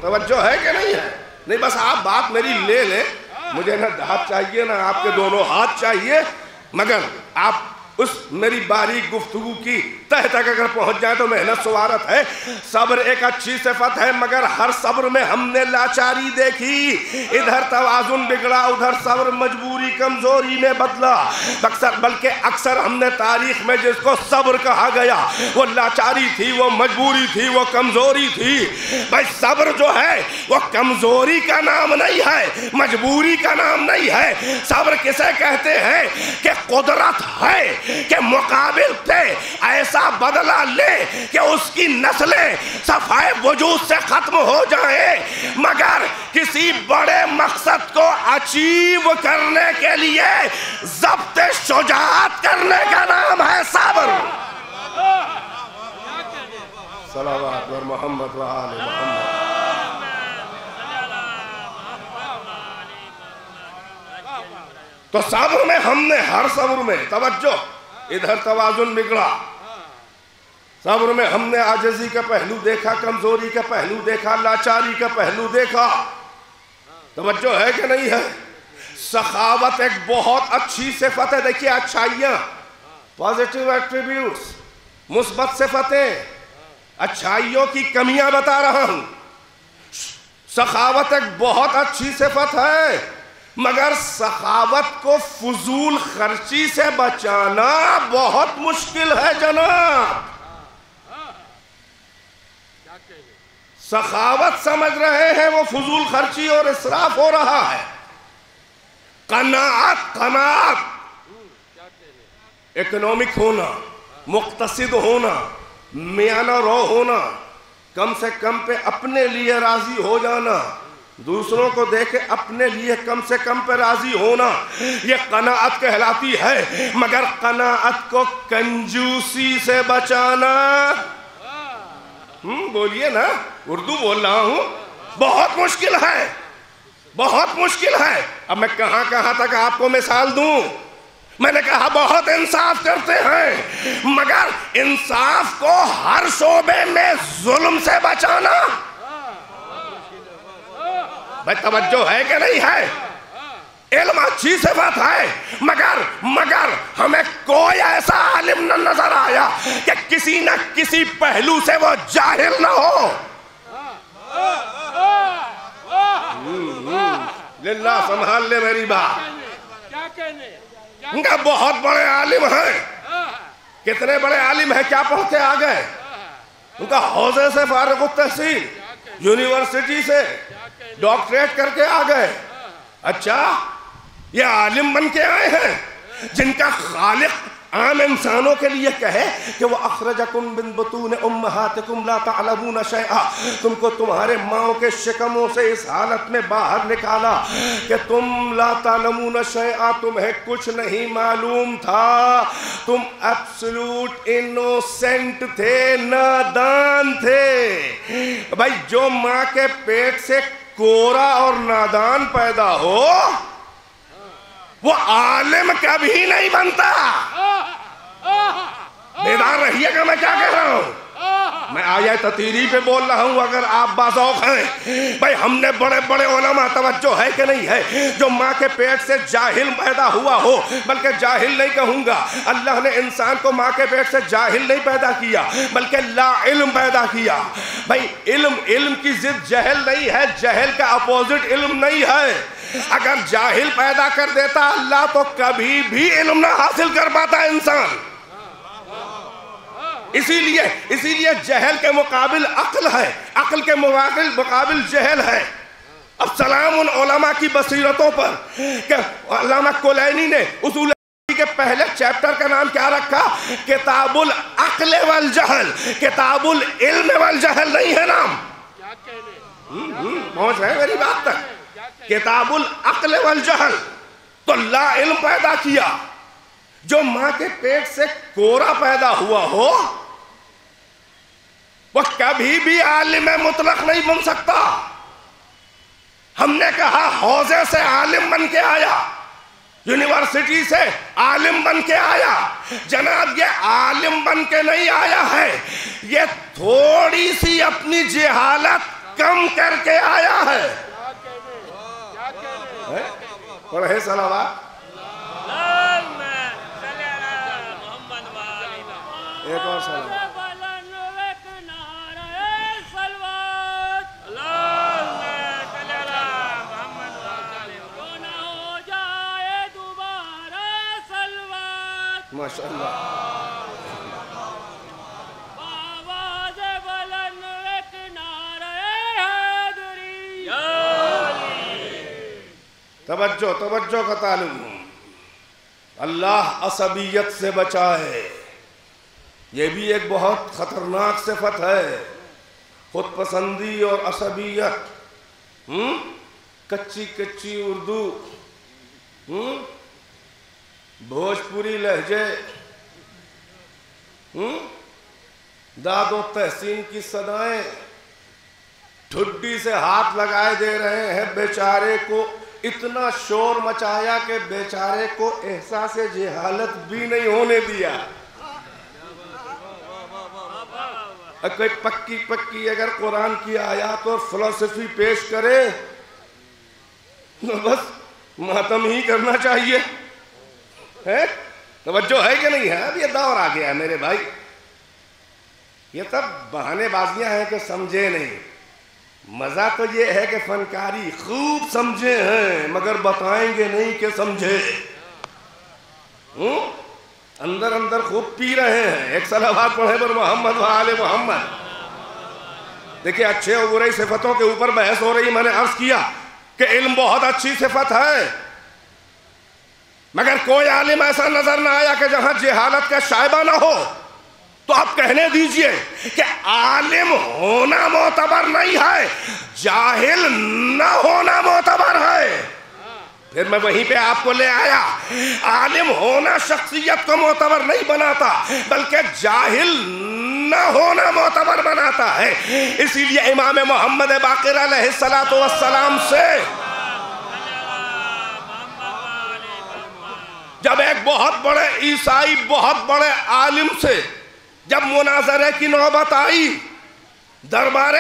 توجہ ہے کہ نہیں ہے؟ نہیں بس آپ بات میری لے لیں، مجھے نہ ہاتھ چاہیے نہ آپ کے دونوں ہاتھ چاہیے، مگر آپ اس میری باریک گفتگو کی تہ تک اگر پہنچ جائے تو محنت سوارت ہے۔ صبر ایک اچھی صفت ہے، مگر ہر صبر میں ہم نے لاچاری دیکھی، ادھر توازن بگڑا، ادھر صبر مجبوری کمزوری میں بدلا۔ بلکہ اکثر ہم نے تاریخ میں جس کو صبر کہا گیا وہ لاچاری تھی، وہ مجبوری تھی، وہ کمزوری تھی۔ بھائی صبر جو ہے وہ کمزوری کا نام نہیں ہے، مجبوری کا نام نہیں ہے۔ صبر کسے کہتے ہیں کہ قدرت ہے کہ مقابل پہ ایسا بدلہ لے کہ اس کی نسلیں صفائے وجود سے ختم ہو جائیں، مگر کسی بڑے مقصد کو اچیو کرنے کے لیے ضبط شجاعت کرنے کا نام ہے صبر۔ صلوات بر محمد و آل محمد۔ تو صبر میں ہم نے ہر صبر میں توجہ، ادھر توازن بگڑا، صبر میں ہم نے عاجزی کا پہلو دیکھا، کمزوری کا پہلو دیکھا، لاچاری کا پہلو دیکھا۔ توجہ ہے کہ نہیں ہے؟ سخاوت ایک بہت اچھی صفت ہے۔ دیکھیے اچھائیاں، پازیٹیو ایٹریبیوٹس، مثبت صفتیں، اچھائیوں کی کمیاں بتا رہا ہوں۔ سخاوت ایک بہت اچھی صفت ہے، مگر سخاوت کو فضول خرچی سے بچانا بہت مشکل ہے جناب۔ سخاوت سمجھ رہے ہیں وہ فضول خرچی اور اسراف ہو رہا ہے. قناعت اکنامک ہونا، مقتصد ہونا، میانہ رو ہونا، کم سے کم پہ اپنے لیے راضی ہو جانا، دوسروں کو دیکھے اپنے لیے کم سے کم پہ راضی ہونا، یہ قناعت کہلاتی ہے. مگر قناعت کو کنجوسی سے بچانا، بولیے نا، اردو بول رہا ہوں، بہت مشکل ہے، بہت مشکل ہے. اب میں کہاں کہاں تک آپ کو مثال دوں. میں نے کہا بہت انصاف کرتے ہیں، مگر انصاف کو ہر شعبے میں ظلم سے بچانا. بھائی توجہ ہے کہ نہیں ہے؟ علم اچھی صفت ہے، مگر ہمیں کوئی ایسا عالم نہ نظر آیا کہ کسی نہ کسی پہلو سے وہ جاہل نہ ہو. للہ سنبھال لے میری بات. ان کا بہت بڑے عالم ہیں. کتنے بڑے عالم ہیں؟ کیا پڑھتے آ گئے؟ ان کا حوزے سے فارغ التحصیل، یونیورسٹی سے ڈاکٹریٹ کر کے آ گئے. اچھا، یہ عالم بن کے آئے ہیں جن کا خالق عام انسانوں کے لیے کہے کہ وہ اخرجکم من بطون امہاتکم لا تعلمون شیئا، تم کو تمہارے ماؤں کے شکموں سے اس حالت میں باہر نکالا کہ تم لا تعلمون شیئا، تمہیں کچھ نہیں معلوم تھا، تم ایبسلوٹ انوسینٹ تھے، نادان تھے. بھائی جو ماں کے پیٹ سے کورا اور نادان پیدا ہو وہ عالم کبھی نہیں بنتا. بیدار رہیے گا میں کیا کہہ رہا ہوں. میں آیہ تطہیری پہ بول رہا ہوں اگر آپ باذوق ہیں. بھائی ہم نے بڑے بڑے علماء، توجہ ہے کہ نہیں ہے، جو ماں کے پیٹ سے جاہل پیدا ہوا ہو، بلکہ جاہل نہیں کہوں گا، اللہ نے انسان کو ماں کے پیٹ سے جاہل نہیں پیدا کیا بلکہ لا علم پیدا کیا. بھائی علم کی ضد جہل نہیں ہے، جہل کا اپوزٹ علم نہیں ہے. اگر جاہل پیدا کر دیتا اللہ تو کبھی بھی علم نہ حاصل کر پاتا انسان. اسی لیے جہل کے مقابل عقل ہے، عقل کے مقابل جہل ہے. اب سلام ان علماء کی بصیرتوں پر کہ علامہ کلینی نے اصول کے پہلے چیپٹر کا نام کیا رکھا؟ کتاب العقل والجہل. کتاب العلم والجہل نہیں ہے نام. پہنچ رہے میری بات تک؟ کتاب العقل والجہل. تو لا علم پیدا کیا. جو ماں کے پیٹ سے کورا پیدا ہوا ہو وہ کبھی بھی عالم مطلق نہیں بن سکتا. ہم نے کہا حوزے سے عالم بن کے آیا، یونیورسٹی سے عالم بن کے آیا. جناب یہ عالم بن کے نہیں آیا ہے، یہ تھوڑی سی اپنی جہالت کم کر کے آیا ہے. پڑھے صلوات. ایک اور صلوات. ماشاء اللہ. توجہ کا تعلق. اللہ عصبیت سے بچائے. یہ بھی ایک بہت خطرناک صفت ہے، خود پسندی اور عصبیت. کچی اردو، بھوجپوری لہجے، داد و تحسین کی صدائیں، ٹھڈی سے ہاتھ لگائے دے رہے ہیں. بیچارے کو اتنا شور مچایا کہ بیچارے کو احساس جہالت بھی نہیں ہونے دیا. کوئی پکی اگر قرآن کی آیات اور فلسفی پیش کرے تو بس ماتم ہی کرنا چاہیے. توجہ ہے کہ نہیں ہے؟ اب یہ دور آ گیا ہے میرے بھائی. یہ سب بہانے بازیاں ہیں کہ سمجھے نہیں. مزہ تو یہ ہے کہ فنکاری خوب سمجھے ہیں مگر بتائیں گے نہیں کہ سمجھے. اندر خوب پی رہے ہیں. ایک صلوات پڑھے پر محمد و آل محمد. دیکھیں اچھے اور برے صفتوں کے اوپر بحث ہو رہی. میں نے عرض کیا کہ علم بہت اچھی صفت ہے، مگر کوئی عالم ایسا نظر نہ آیا کہ جہاں جہالت کا شائبہ نہ ہو. تو آپ کہنے دیجئے کہ عالم ہونا معتبر نہیں ہے، جاہل نہ ہونا معتبر ہے. پھر میں وہیں پہ آپ کو لے آیا. عالم ہونا شخصیت کو معتبر نہیں بناتا، بلکہ جاہل نہ ہونا معتبر بناتا ہے. اسی لیے امام محمد باقر علیہ السلام سے جب ایک بہت بڑے عیسائی بہت بڑے عالم سے جب مناظرے کی نوبت آئی، دربار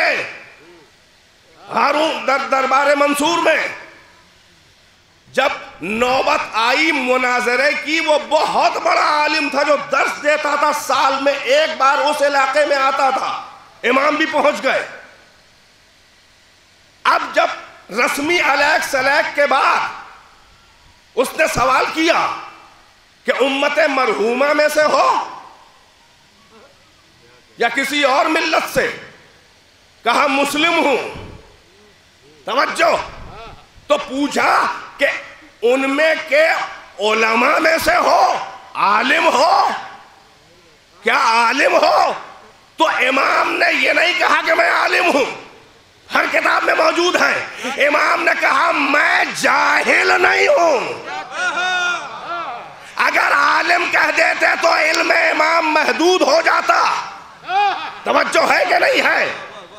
منصور میں جب نوبت آئی مناظرے کی، وہ بہت بڑا عالم تھا جو درس دیتا تھا، سال میں ایک بار اس علاقے میں آتا تھا. امام بھی پہنچ گئے. اب جب رسمی علیق سلیق کے بعد اس نے سوال کیا کہ امت مرحومہ میں سے ہو یا کسی اور ملت سے؟ کہا مسلم ہوں. توجہ. تو پوچھا کہ ان میں کے علماء میں سے ہو، عالم ہو؟ کیا عالم ہو؟ تو امام نے یہ نہیں کہا کہ میں عالم ہوں، ہر کتاب میں موجود ہے. امام نے کہا میں جاہل نہیں ہوں. اگر عالم کہہ دیتے تو علم امام محدود ہو جاتا. توجہ ہے کہ نہیں ہے؟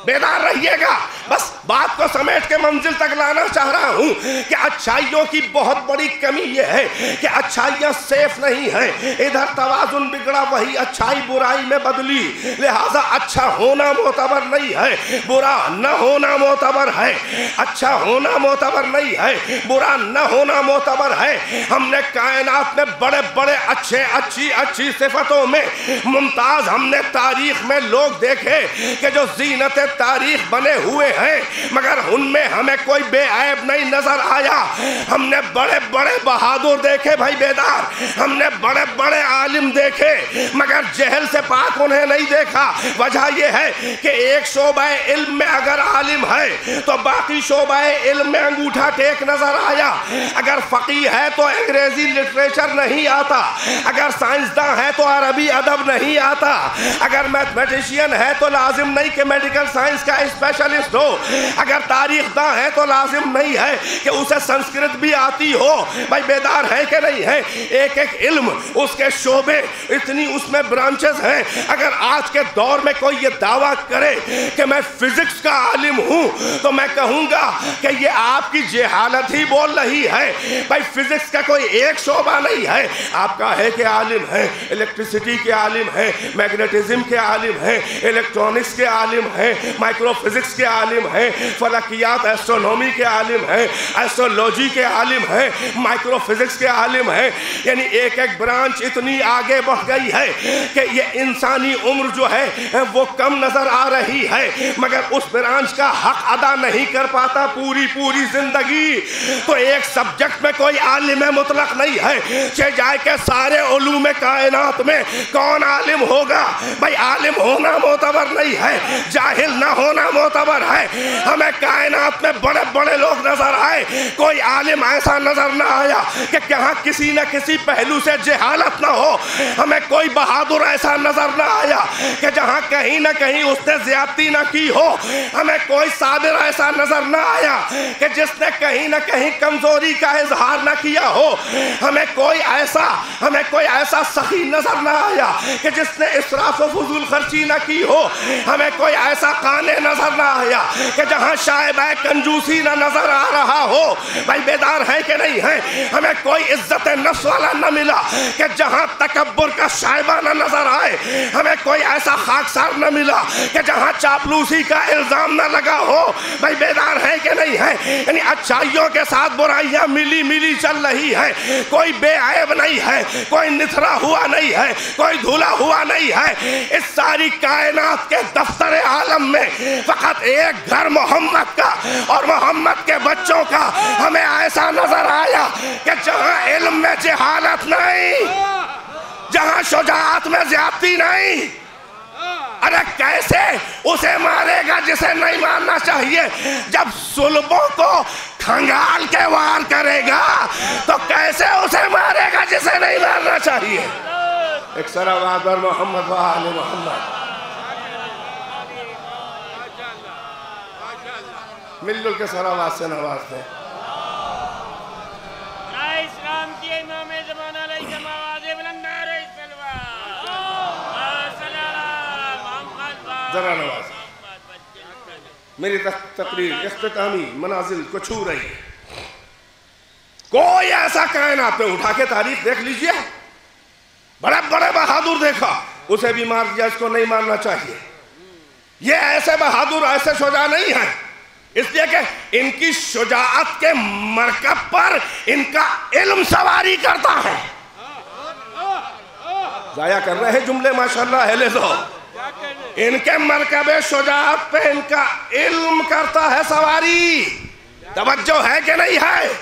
بیدار رہیے گا. بس بات کو سمیٹ کے منزل تک لانا چاہ رہا ہوں کہ اچھائیوں کی بہت بڑی کمی یہ ہے کہ اچھائیاں سیف نہیں ہیں. ادھر توازن بگڑا، وہی اچھائی برائی میں بدلی. لہذا اچھا ہونا معتبر نہیں ہے، برا نہ ہونا معتبر ہے. اچھا ہونا معتبر نہیں ہے، برا نہ ہونا معتبر ہے. ہم نے کائنات میں بڑے بڑے اچھی صفتوں میں ممتاز ہم نے تاریخ میں لوگ دیکھے کہ جو زینت تاریخ بنے ہوئے ہیں، مگر ان میں ہمیں کوئی بے عیب نہیں نظر آیا. ہم نے بڑے بڑے بہادر دیکھے بھائی بیدار، ہم نے بڑے بڑے عالم دیکھے، مگر جہل سے پاک انہیں نہیں دیکھا. وجہ یہ ہے کہ ایک شعبہ علم میں اگر عالم ہے تو باقی شعبہ علم میں انگوٹھا ٹیک نظر آیا. اگر فقیہ ہے تو انگریزی لٹریچر نہیں آتا، اگر سائنسداں ہے تو عربی ادب نہیں آتا، اگر میتھمیٹیشین ہے تو لازم نہیں کہ میڈیکل سائنس کا اسپیشلسٹ ہو، اگر تاریخ داں ہے تو لازم نہیں ہے کہ اسے سنسکرت بھی آتی ہو. بھائی بیدار ہے کہ نہیں ہے؟ ایک ایک علم اس کے شعبے، اتنی اس میں برانچز ہیں. اگر آج کے دور میں کوئی یہ دعویٰ کرے کہ میں فزکس کا عالم ہوں تو میں کہوں گا کہ یہ آپ کی جہالت ہی بول رہی ہے. بھائی فزکس کا کوئی ایک شعبہ نہیں ہے. آپ کا ہے کہ عالم ہے، الیکٹریسٹی کے عالم ہے، میگنیٹزم کے عالم ہے، الیکٹرونکس کے عالم ہے، مائکرو فزکس کے عالم ہیں، فلکیات ایسٹرونومی کے عالم ہیں، ایسٹرولوجی کے عالم ہیں، مائکرو فزکس کے عالم ہیں. یعنی ایک ایک برانچ اتنی آگے بڑھ گئی ہے کہ یہ انسانی عمر جو ہے وہ کم نظر آ رہی ہے، مگر اس برانچ کا حق ادا نہیں کر پاتا پوری زندگی. تو ایک سبجیکٹ میں کوئی عالم مطلق نہیں ہے. جائے کہ سارے علوم کائنات میں کون عالم ہوگا؟ بھائی عالم ہونا معتبر نہیں ہے، جاہل نہ ہونا معتبر ہے. ہمیں کائنات میں بڑے بڑے لوگ نظر آئے، کوئی عالم ایسا نظر نہ آیا کہ جہاں کسی نہ کسی پہلو سے جہالت نہ ہو. ہمیں کوئی بہادر ایسا نظر نہ آیا کہ جہاں کہیں نہ کہیں اس نے زیادتی نہ کی ہو. ہمیں کوئی صابر ایسا نظر نہ آیا کہ جس نے کہیں نہ کہیں کمزوری کا اظہار نہ کیا ہو. ہمیں کوئی ایسا سخی نظر نہ آیا کہ جس نے اسراف و فضول خرچی نہ کی ہو. ہمیں کوئی ایسا قانے نظر نہ آیا کہ جہاں شائبہ کنجوسی نہ نظر آ رہا ہو. بھائی بیدار ہے کہ نہیں ہے؟ ہمیں کوئی عزت نفس والا نہ ملا کہ جہاں تکبر کا شائبہ نہ نظر آئے. ہمیں کوئی ایسا خاکسار نہ ملا کہ جہاں چاپلوسی کا الزام نہ لگا ہو. بھائی بیدار ہے کہ نہیں ہے؟ یعنی اچھائیوں کے ساتھ برائیاں ملی چل رہی ہیں. کوئی بے عیب نہیں ہے، کوئی نتھرا ہوا نہیں ہے، کوئی دھلا ہوا نہیں ہے. اس ساری کائنات کے دفتر عالم میں فقط ایک گھر محمد کا اور محمد کے بچوں کا ہمیں ایسا نظر آیا کہ جہاں علم میں جہالت نہیں، جہاں شجاعت میں زیادتی نہیں، ارے کیسے اسے مارے گا جسے نہیں مارنا چاہیے؟ جب صلبوں کو کھنگال کے وار کرے گا تو کیسے اسے مارے گا جسے نہیں مارنا چاہیے؟ ایک صلوات بر محمد و آل محمد. مل جل کے صلوات سے نواز دیں. اسلام کی امام زمان علیہ آواز بلند نعرہ صلوات. ذرا نواز. میری تقریر اختتامی منازل کو چھو رہی ہے. کوئی ایسا کائنات پہ اٹھا کے تاریخ دیکھ لیجئے، بڑے بڑے بہادر دیکھا، اسے بھی مار دیا، اس کو نہیں مارنا چاہیے. یہ ایسے بہادر ایسے شجاع نہیں ہیں، اس لیے کہ ان کی شجاعت کے مرکب پر ان کا علم سواری کرتا ہے. ضائع کر رہے ہیں جملے ماشاءاللہ اہل ذوق. ان کے مرکب شجاعت پہ ان کا علم کرتا ہے سواری. توجہ ہے کہ نہیں ہے؟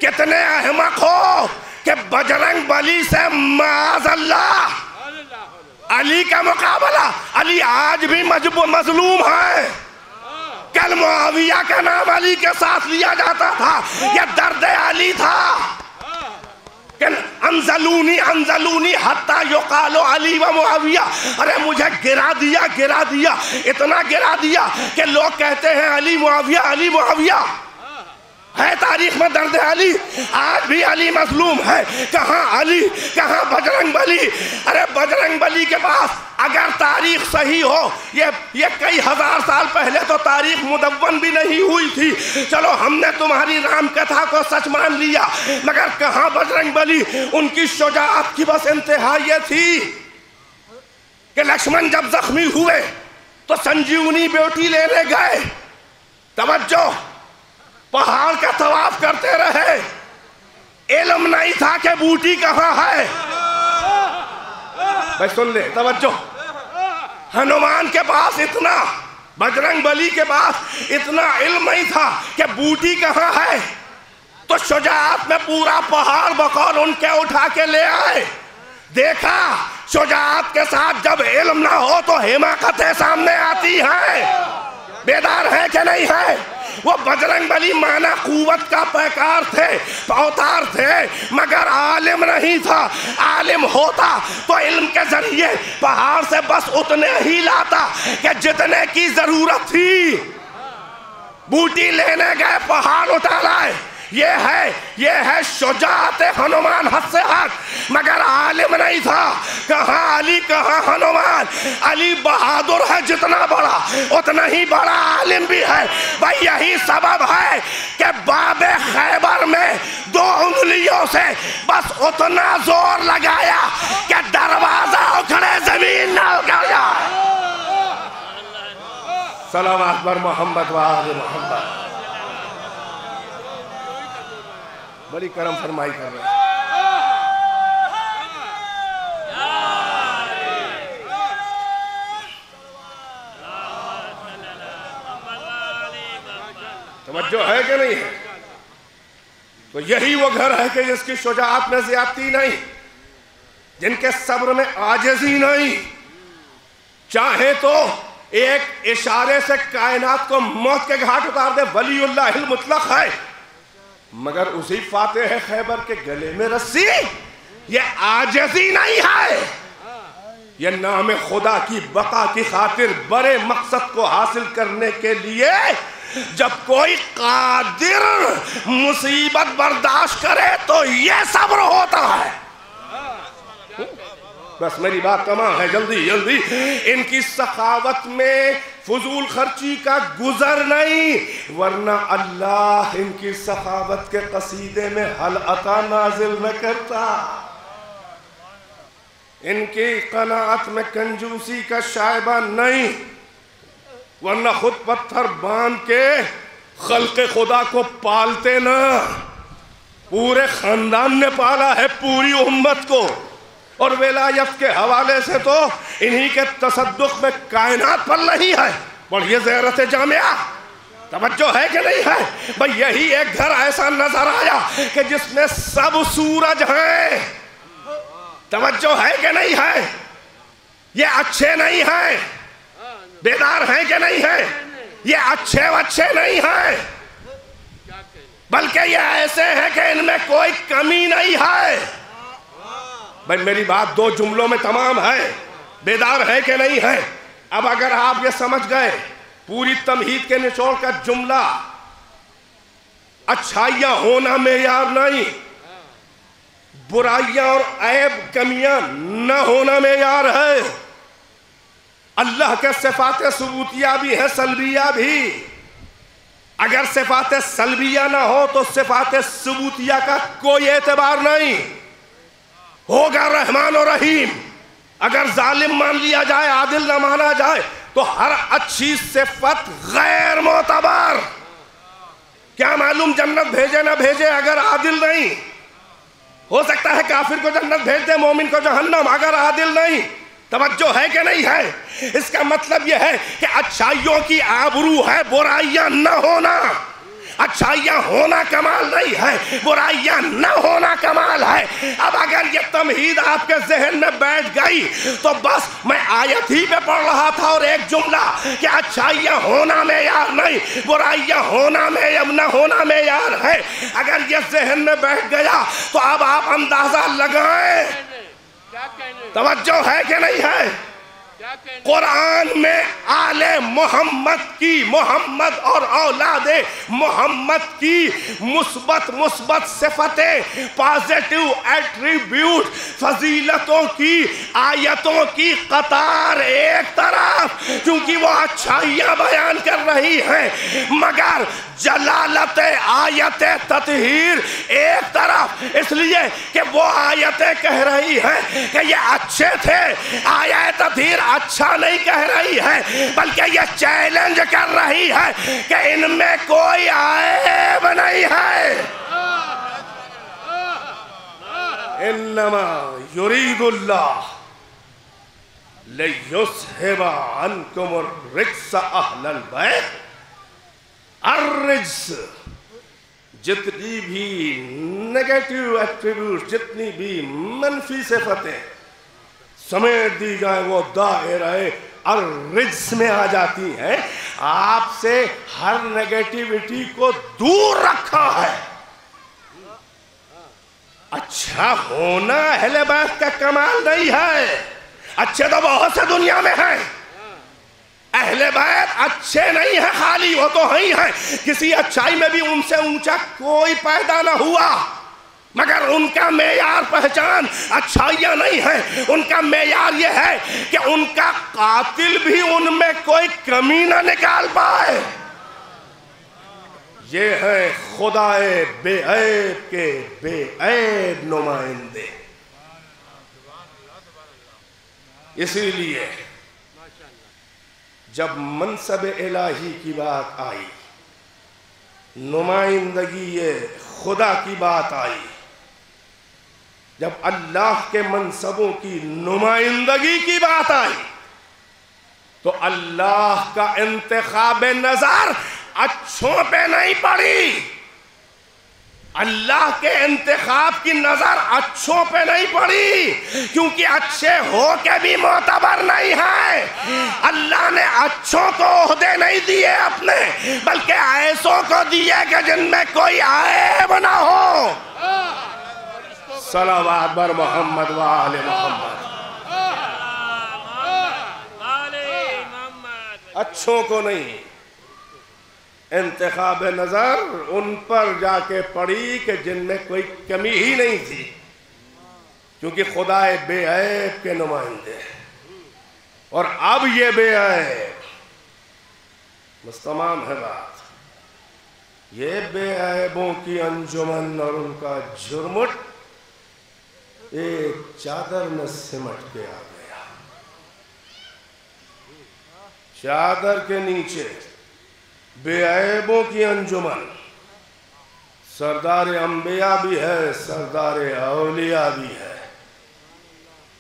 کتنے احمق ہو کہ بجرنگ بلی سے معاذ اللہ علی کا مقابلہ. علی آج بھی مظلوم ہے. کل معاویہ کا نام علی کے ساتھ لیا جاتا تھا، یہ درد علی تھا کہ انزلونی انزلونی حتی یقالو علی و معاویہ. ارے مجھے گرا دیا، اتنا گرا دیا کہ لوگ کہتے ہیں علی معاویہ علی معاویہ. ہے تاریخ میں درد علی. آج بھی علی مظلوم ہے. کہاں علی، کہاں بجرنگ بلی؟ ارے بجرنگ بلی کے پاس اگر تاریخ صحیح ہو، یہ کئی ہزار سال پہلے تو تاریخ مدون بھی نہیں ہوئی تھی. چلو ہم نے تمہاری رام کتھا کو سچ مان لیا، مگر کہاں بجرنگ بلی؟ ان کی شجاعت کی بس انتہا یہ تھی کہ لکشمن جب زخمی ہوئے تو سنجیونی بیوٹی لینے گئے. توجہ، پہاڑ کا طواف کرتے رہے. علم نہیں تھا کہ بوٹی کہاں ہے. بھائی سن لے، توجہ. ہنومان کے پاس اتنا، بجرنگ بلی کے پاس اتنا علم نہیں تھا کہ بوٹی کہاں ہے، تو شجاعت میں پورا پہاڑ بقول ان کے اٹھا کے لے آئے. دیکھا شجاعت کے ساتھ جب علم نہ ہو تو حماقتیں سامنے آتی ہیں. بیدار ہے کہ نہیں ہے؟ وہ بجرنگ بلی مانا قوت کا پیکار تھے، اوتار تھے، مگر عالم نہیں تھا. عالم ہوتا تو علم کے ذریعے پہاڑ سے بس اتنے ہی لاتا کہ جتنے کی ضرورت تھی. بوٹی لینے گئے، پہاڑ اٹھا لائے. یہ ہے شجاعت ہنومان حد سے حد، مگر عالم نہیں تھا. کہاں علی، کہاں ہنومان؟ علی بہادر ہے جتنا بڑا، اتنا ہی بڑا عالم بھی ہے. بھائی یہی سبب ہے کہ باب خیبر میں 2 انگلیوں سے بس اتنا زور لگایا کہ دروازہ اکھڑے زمین نہ اکھڑ جائے. صلوات بر محمد و آل محمد. بڑی کرم فرمائی کر رہے ہیں. توجہ ہے کہ نہیں ہے؟ تو یہی وہ گھر ہے کہ جس کی شجاعت میں زیادتی نہیں، جن کے صبر میں عاجزی نہیں. چاہے تو ایک اشارے سے کائنات کو موت کے گھاٹ اتار دے، ولی اللہ المطلق ہے، مگر اسی فاتح خیبر کے گلے میں رسی. یہ عاجزی نہیں ہے، یہ نام خدا کی بقا کی خاطر بڑے مقصد کو حاصل کرنے کے لیے جب کوئی قادر مصیبت برداشت کرے تو یہ صبر ہوتا ہے. بس میری بات تمام ہے، جلدی جلدی. ان کی سخاوت میں فضول خرچی کا گزر نہیں، ورنہ اللہ ان کی سخاوت کے قصیدے میں حل عطا نازل نہ کرتا. ان کی قناعت میں کنجوسی کا شائبہ نہیں، ورنہ خود پتھر باندھ کے خلق خدا کو پالتے نہ. پورے خاندان نے پالا ہے پوری امت کو، اور ولایت کے حوالے سے تو انہی کے تصدق میں کائنات پل رہی ہے. پڑھیے زیارت جامعہ. توجہ ہے کہ نہیں ہے؟ بھئی یہی ایک گھر ایسا نظر آیا کہ جس میں سب سورج ہیں. توجہ ہے کہ نہیں ہے؟ یہ اچھے نہیں ہیں، بیدار ہیں کہ نہیں ہیں؟ یہ اچھے نہیں ہیں، بلکہ یہ ایسے ہیں کہ ان میں کوئی کمی نہیں ہے۔ بھائی میری بات دو جملوں میں تمام ہے، بیدار ہے کہ نہیں ہے؟ اب اگر آپ یہ سمجھ گئے پوری تمہید کے نچوڑ کا جملہ اچھائیاں ہونا معیار نہیں، برائیاں اور عیب کمیاں نہ ہونا معیار ہے۔ اللہ کے صفات ثبوتیہ بھی ہے، سلبیہ بھی۔ اگر صفات سلبیہ نہ ہو تو صفات ثبوتیہ کا کوئی اعتبار نہیں ہوگا۔ رحمان و رحیم اگر ظالم مان لیا جائے، عادل نہ مانا جائے، تو ہر اچھی صفت غیر معتبر۔ کیا معلوم جنت بھیجے نہ بھیجے اگر عادل نہیں؟ ہو سکتا ہے کافر کو جنت بھیج دے، مومن کو جہنم، اگر عادل نہیں۔ توجہ ہے کہ نہیں ہے؟ اس کا مطلب یہ ہے کہ اچھائیوں کی آبرو ہے، برائیاں نہ ہونا۔ اچھائیاں ہونا کمال نہیں ہے، برائیاں نہ ہونا کمال ہے۔ اب اگر یہ تمہید آپ کے ذہن میں بیٹھ گئی تو بس میں آیت ہی پہ پڑھ رہا تھا اور ایک جملہ کہ اچھائیاں ہونا معیار نہیں، برائیاں ہونا نہ ہونا معیار ہے، اگر یہ ذہن میں بیٹھ گیا تو اب آپ اندازہ لگائیں۔ توجہ ہے کہ نہیں ہے؟ قرآن میں آل محمد اور اولاد محمد کی مثبت صفتیں، پازیٹیو ایٹریبیوٹ، فضیلتوں کی آیتوں کی قطار ایک طرف، کیونکہ وہ اچھائیاں بیان کر رہی ہیں، مگر جلالت آیت تطہیر ایک طرف، اس لیے کہ وہ آیتیں کہہ رہی ہیں کہ یہ اچھے تھے، آیت تطہیر اچھا نہیں کہہ رہی ہے، بلکہ یہ چیلنج کر رہی ہے کہ ان میں کوئی عیب نہیں ہے۔ انما یرید اللہ لیذھب عنکم الرجس اہل البیت۔ الرجس، جتنی بھی نیگیٹو ایٹریبیوٹ، جتنی بھی منفی صفتیں سمیٹ دی جائیں وہ دائرہ الرجس میں آ جاتی ہیں۔ آپ سے ہر نیگیٹیوٹی کو دور رکھا ہے۔ اچھا ہونا اہل بیت کا کمال نہیں ہے، اچھے تو بہت سے دنیا میں ہیں، اہل بیت اچھے نہیں ہیں خالی، وہ تو ہی ہیں، کسی اچھائی میں بھی ان سے اونچا کوئی پیدا نہ ہوا، مگر ان کا معیار پہچان اچھائیاں نہیں ہیں، ان کا معیار یہ ہے کہ ان کا قاتل بھی ان میں کوئی کمی نہ نکال پائے۔ یہ ہے خدائے بے عیب کے بے عیب نمائندے۔ اسی لیے جب منصب الہی کی بات آئی، نمائندگی خدا کی بات آئی، جب اللہ کے منصبوں کی نمائندگی کی بات آئی تو اللہ کا انتخاب نظر اچھوں پہ نہیں پڑی، اللہ کے انتخاب کی نظر اچھوں پہ نہیں پڑی، کیونکہ اچھے ہو کے بھی معتبر نہیں ہیں۔ اللہ نے اچھوں کو عہدے نہیں دیے اپنے، بلکہ ایسوں کو دیے کہ جن میں کوئی عیب نہ ہو۔ صلوات بر محمد و آل محمد۔ اچھوں کو نہیں، انتخاب نظر ان پر جا کے پڑی کہ جن میں کوئی کمی ہی نہیں تھی، کیونکہ خدا بے عیب کے نمائندے، اور اب یہ بے عیب بس تمام ہے بات، یہ بے عیبوں کی انجمن اور ان کا جھرمٹ ایک چادر میں سمٹ کے آ گیا۔ چادر کے نیچے بے عیبوں کی انجمن، سردار انبیاء بھی ہے، سردار اولیاء بھی ہے،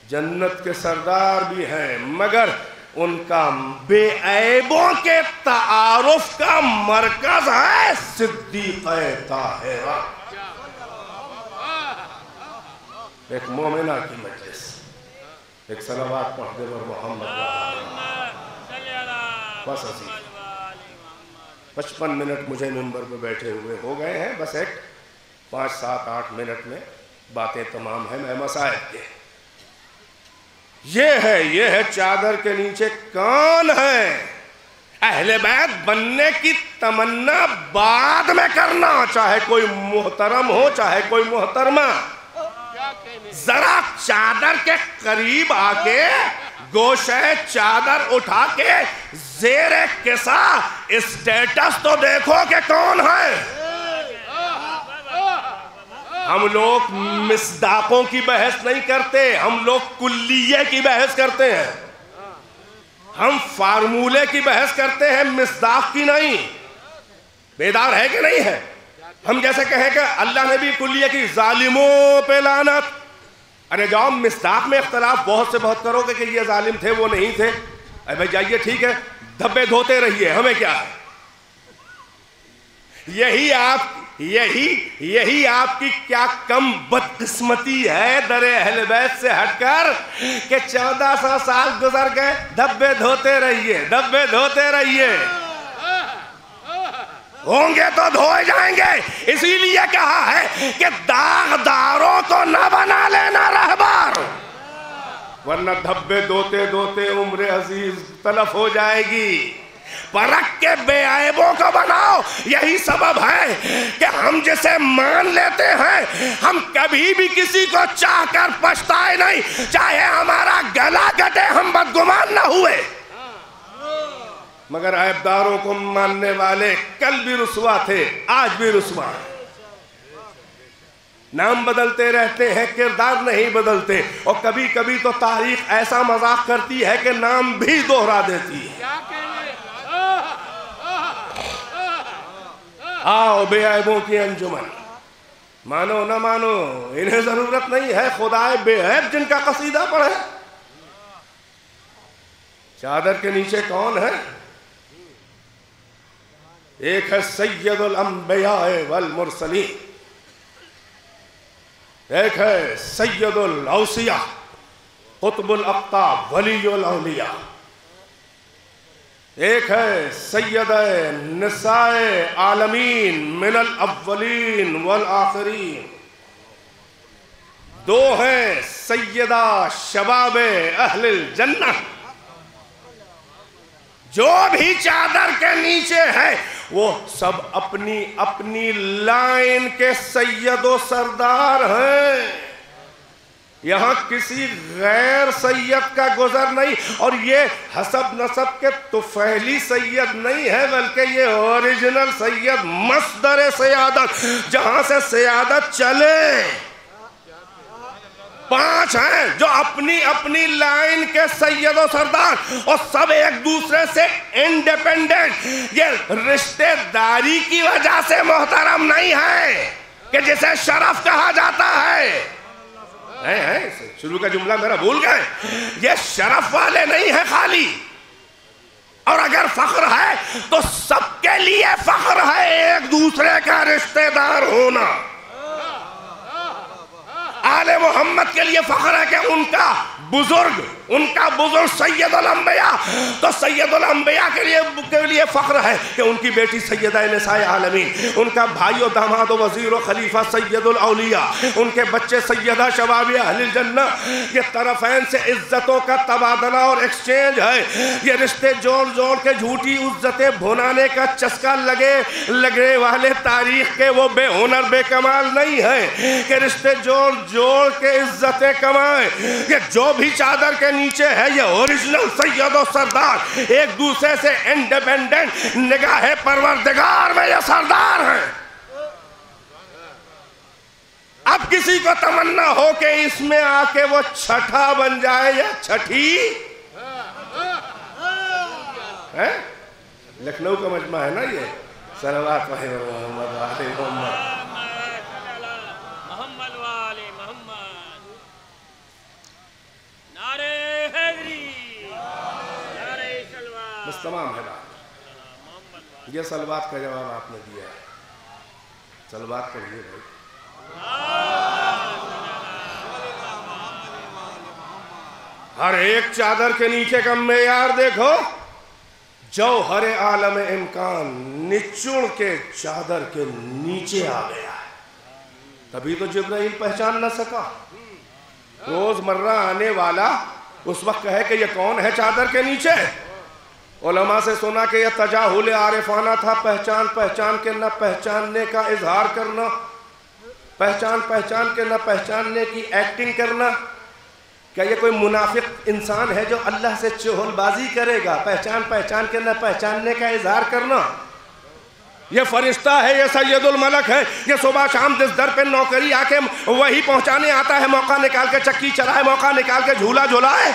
جنت کے سردار بھی ہیں، مگر ان کا بے عیبوں کے تعارف کا مرکز ہے صدیقہ طاہرہ، ایک مومنہ کی مجلس، ایک صلوات پڑھ دے اور محمد بس عزیز 55 منٹ مجھے منبر پہ بیٹھے ہوئے ہو گئے ہیں، بس ایک 5 7 8 منٹ میں باتیں تمام ہیں میں مسائل کے۔ یہ ہے چادر کے نیچے کون ہے؟ اہل بیت بننے کی تمنا بعد میں کرنا، چاہے کوئی محترم ہو چاہے کوئی محترمہ، ذرا چادر کے قریب آ کے گوشہ چادر اٹھا کے زیر کسا اسٹیٹس تو دیکھو کہ کون ہے۔ ہم لوگ مصداقوں کی بحث نہیں کرتے، ہم لوگ کلیے کی بحث کرتے ہیں، ہم فارمولے کی بحث کرتے ہیں، مصداق کی نہیں۔ بیدار ہے کہ نہیں ہے؟ ہم جیسے کہیں کہ اللہ نے بھی کلیے کی ظالموں پہ لعنت، ارے جاؤ مصداق میں اختلاف بہت سے بہت کرو گے کہ یہ ظالم تھے وہ نہیں تھے، اے بھائی جائیے ٹھیک ہے دھبے دھوتے رہیے، ہمیں کیا ہے؟ یہی آپ کی کیا کم بدقسمتی ہے در اہل بیت سے ہٹ کر کہ 1400 سال گزر گئے، دھبے دھوتے رہیے، ہوں گے تو دھوئے جائیں گے۔ اسی لیے کہا ہے کہ داغداروں کو نہ بنا لینا رہبر، ورنہ دھبے دھوتے عمر عزیز تلف ہو جائے گی۔ پرکھ کے بے عیبوں کو بناؤ، یہی سبب ہے کہ ہم جسے مان لیتے ہیں ہم کبھی بھی کسی کو چاہ کر پچھتائے نہیں، چاہے ہمارا گلا کٹے ہم بدگمان نہ ہوئے۔ مگر عیبداروں کو ماننے والے کل بھی رسوا تھے، آج بھی رسوا ہیں۔ نام بدلتے رہتے ہیں، کردار نہیں بدلتے، اور کبھی کبھی تو تاریخ ایسا مذاق کرتی ہے کہ نام بھی دوہرا دیتی ہے۔ آؤ بے عیبوں کی انجمن، مانو نہ مانو انہیں ضرورت نہیں ہے خدائے بے عیب جن کا قصیدہ پڑھے۔ چادر کے نیچے کون ہے؟ ایک ہے سید الانبیاء والمرسلین، ایک ہے سید الاوصیاء قطب الاقطاب ولی الاولیاء، ایک ہے سید نساء عالمین من الاولین والآخرین، دو ہیں سیدہ شباب اہل الجنہ۔ جو بھی چادر کے نیچے ہے وہ سب اپنی اپنی لائن کے سید و سردار ہیں، یہاں کسی غیر سید کا گزر نہیں، اور یہ حسب نسب کے طفیلی سید نہیں ہے بلکہ یہ اوریجنل سید، مصدر سیادت، جہاں سے سیادت چلے۔ 5 ہیں جو اپنی اپنی لائن کے سید و سردار، اور سب ایک دوسرے سے انڈیپینڈنٹ۔ یہ رشتہ داری کی وجہ سے محترم نہیں ہے کہ جسے شرف کہا جاتا ہے۔ شروع کا جملہ میرا بھول گئے، یہ شرف والے نہیں ہیں خالی، اور اگر فخر ہے تو سب کے لیے فخر ہے ایک دوسرے کا رشتہ دار ہونا۔ آل محمد کے لیے فخر ہے کہ ان کا بزرگ سید الانبیاء، تو سید الانبیاء کے لیے فخر ہے کہ ان کی بیٹی سیدہ نساء عالمین، ان کا بھائی و داماد و وزیر و خلیفہ سید الاولیاء، ان کے بچے سیدہ شباب اہل الجنہ۔ یہ طرفین سے عزتوں کا تبادلہ اور ایکسچینج ہے، یہ رشتے جوڑ کے جھوٹی عزتیں بھنانے کا چسکا لگنے والے تاریخ کے وہ بے ہنر بے کمال نہیں ہے کہ رشتے جوڑ کے عزتیں کمائیں۔ یہ جو بھی چادر کے نیچے ہے یہ اوریجنل سید و سردار، ایک دوسرے سے انڈیپینڈنٹ، نگاہ پروردگار میں یہ سردار ہیں۔ اب کسی کو تمنا ہو کہ اس میں آ کے وہ چھٹا بن جائے یا چھٹی، لکھنؤ کا مجمع ہے نا یہ، صلوات محمد علی محمد۔ تمام ہے بات، یہ صلوات کا جواب آپ نے دیا ہے، صلوات پڑھیے بھائی۔ ہر ایک چادر کے نیچے کا معیار دیکھو، جوہر عالم امکان نچوڑ کے چادر کے نیچے آ گیا ہے، تبھی تو جبرائیل پہچان نہ سکا۔ روز مرہ آنے والا اس وقت کہے کہ یہ کون ہے چادر کے نیچے؟ علماء سے سنا کہ یہ تجاہل عارفانہ تھا، پہچان کے نہ پہچاننے کا اظہار کرنا، پہچان کے نہ پہچاننے کی ایکٹنگ کرنا۔ کیا یہ کوئی منافق انسان ہے جو اللہ سے چغل بازی کرے گا؟ پہچان کے نہ پہچاننے کا اظہار کرنا۔ یہ فرشتہ ہے، یہ سید الملک ہے، یہ صبح شام جس در پہ نوکری آ کے وہی پہنچانے آتا ہے، موقع نکال کے چکی چلائے، موقع نکال کے جھولا جھلائے،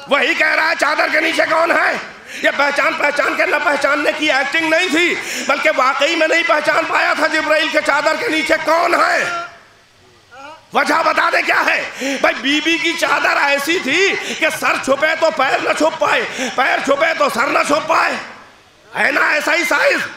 وہی کہہ رہا ہے چادر کے نیچے کون ہے۔ یہ پہچان کے نہ پہچاننے کی ایکٹنگ نہیں تھی، بلکہ واقعی میں نہیں پہچان پایا تھا جبرائیل کے چادر کے نیچے کون ہے۔ وجہ بتا دیں کیا ہے؟ بھائی بی بی کی چادر ایسی تھی کہ سر چھپے تو پیر نہ چھپ پائے، پیر چھپے تو سر نہ چھپ پائے، ہے نا ایسا ہی سائز۔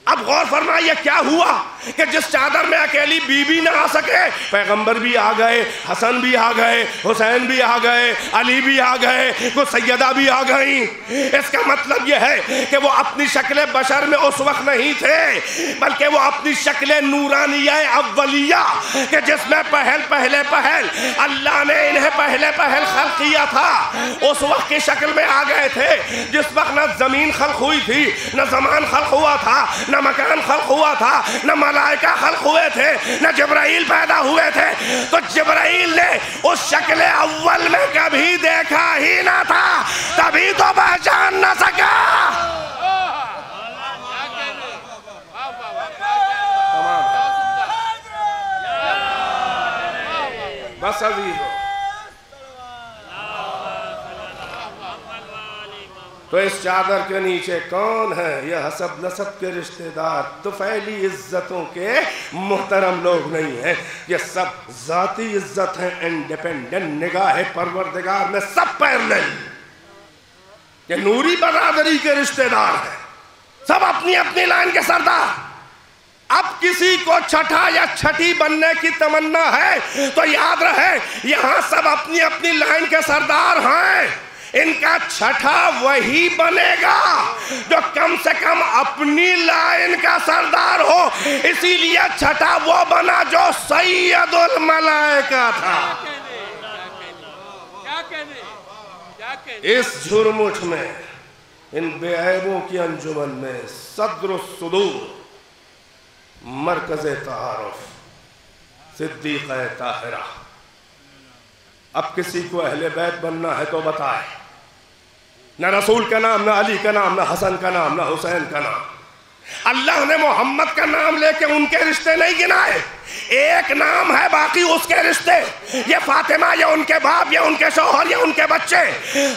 اب غور فرمائیے کیا ہوا کہ جس چادر میں اکیلی بی بی نہ آ سکے، پیغمبر بھی آ گئے، حسن بھی آ گئے، حسین بھی آ گئے، علی بھی آ گئے، کچھ سیدہ بھی آ گئیں۔ اس کا مطلب یہ ہے کہ وہ اپنی شکل بشر میں اس وقت نہیں تھے، بلکہ وہ اپنی شکل نورانیہ اولیہ کہ جس میں پہلے اللہ نے انہیں پہلے خلق کیا تھا، اس وقت کی شکل میں آ گئے تھے، جس وقت نہ زمین خلق ہوئی تھی، نہ زمان خلق ہوا تھا، نہ مکان خلق ہوا تھا، نہ ملائکہ خلق ہوئے تھے، نہ جبرائیل پیدا ہوئے تھے۔ تو جبرائیل نے اس شکل اول میں کبھی دیکھا ہی نہ تھا، تبھی تو پہچان نہ سکا۔ بس عزیزو، تو اس چادر کے نیچے کون ہے؟ یہ حسب نسب کے رشتہ دار، طفیلی عزتوں کے محترم لوگ نہیں ہیں، یہ سب ذاتی عزت ہیں، انڈیپینڈنٹ نگاہ پروردگار میں سب پیرلل، یہ نوری برادری کے رشتہ دار ہیں، سب اپنی اپنی لائن کے سردار۔ اب کسی کو چھٹا یا چھٹی بننے کی تمنا ہے تو یاد رہے یہاں سب اپنی اپنی لائن کے سردار ہیں، ان کا چھٹا وہی بنے گا جو کم سے کم اپنی لائن کا سردار ہو، اسی لیے چھٹا وہ بنا جو سید الملائکہ تھا۔ اس جھرمٹ میں، ان بے عیبوں کی انجمن میں، صدر الصدور، مرکز تعارف، صدیقہ طاہرہ۔ اب کسی کو اہل بیت بننا ہے تو بتائے، نہ رسول کا نام، نہ علی کا نام، نہ حسن کا نام، نہ حسین کا نام۔ اللہ نے محمد کا نام لے کے ان کے رشتے نہیں گنائے، ایک نام ہے باقی اس کے رشتے، یہ فاطمہ یا ان کے باپ یا ان کے شوہر یا ان کے بچے۔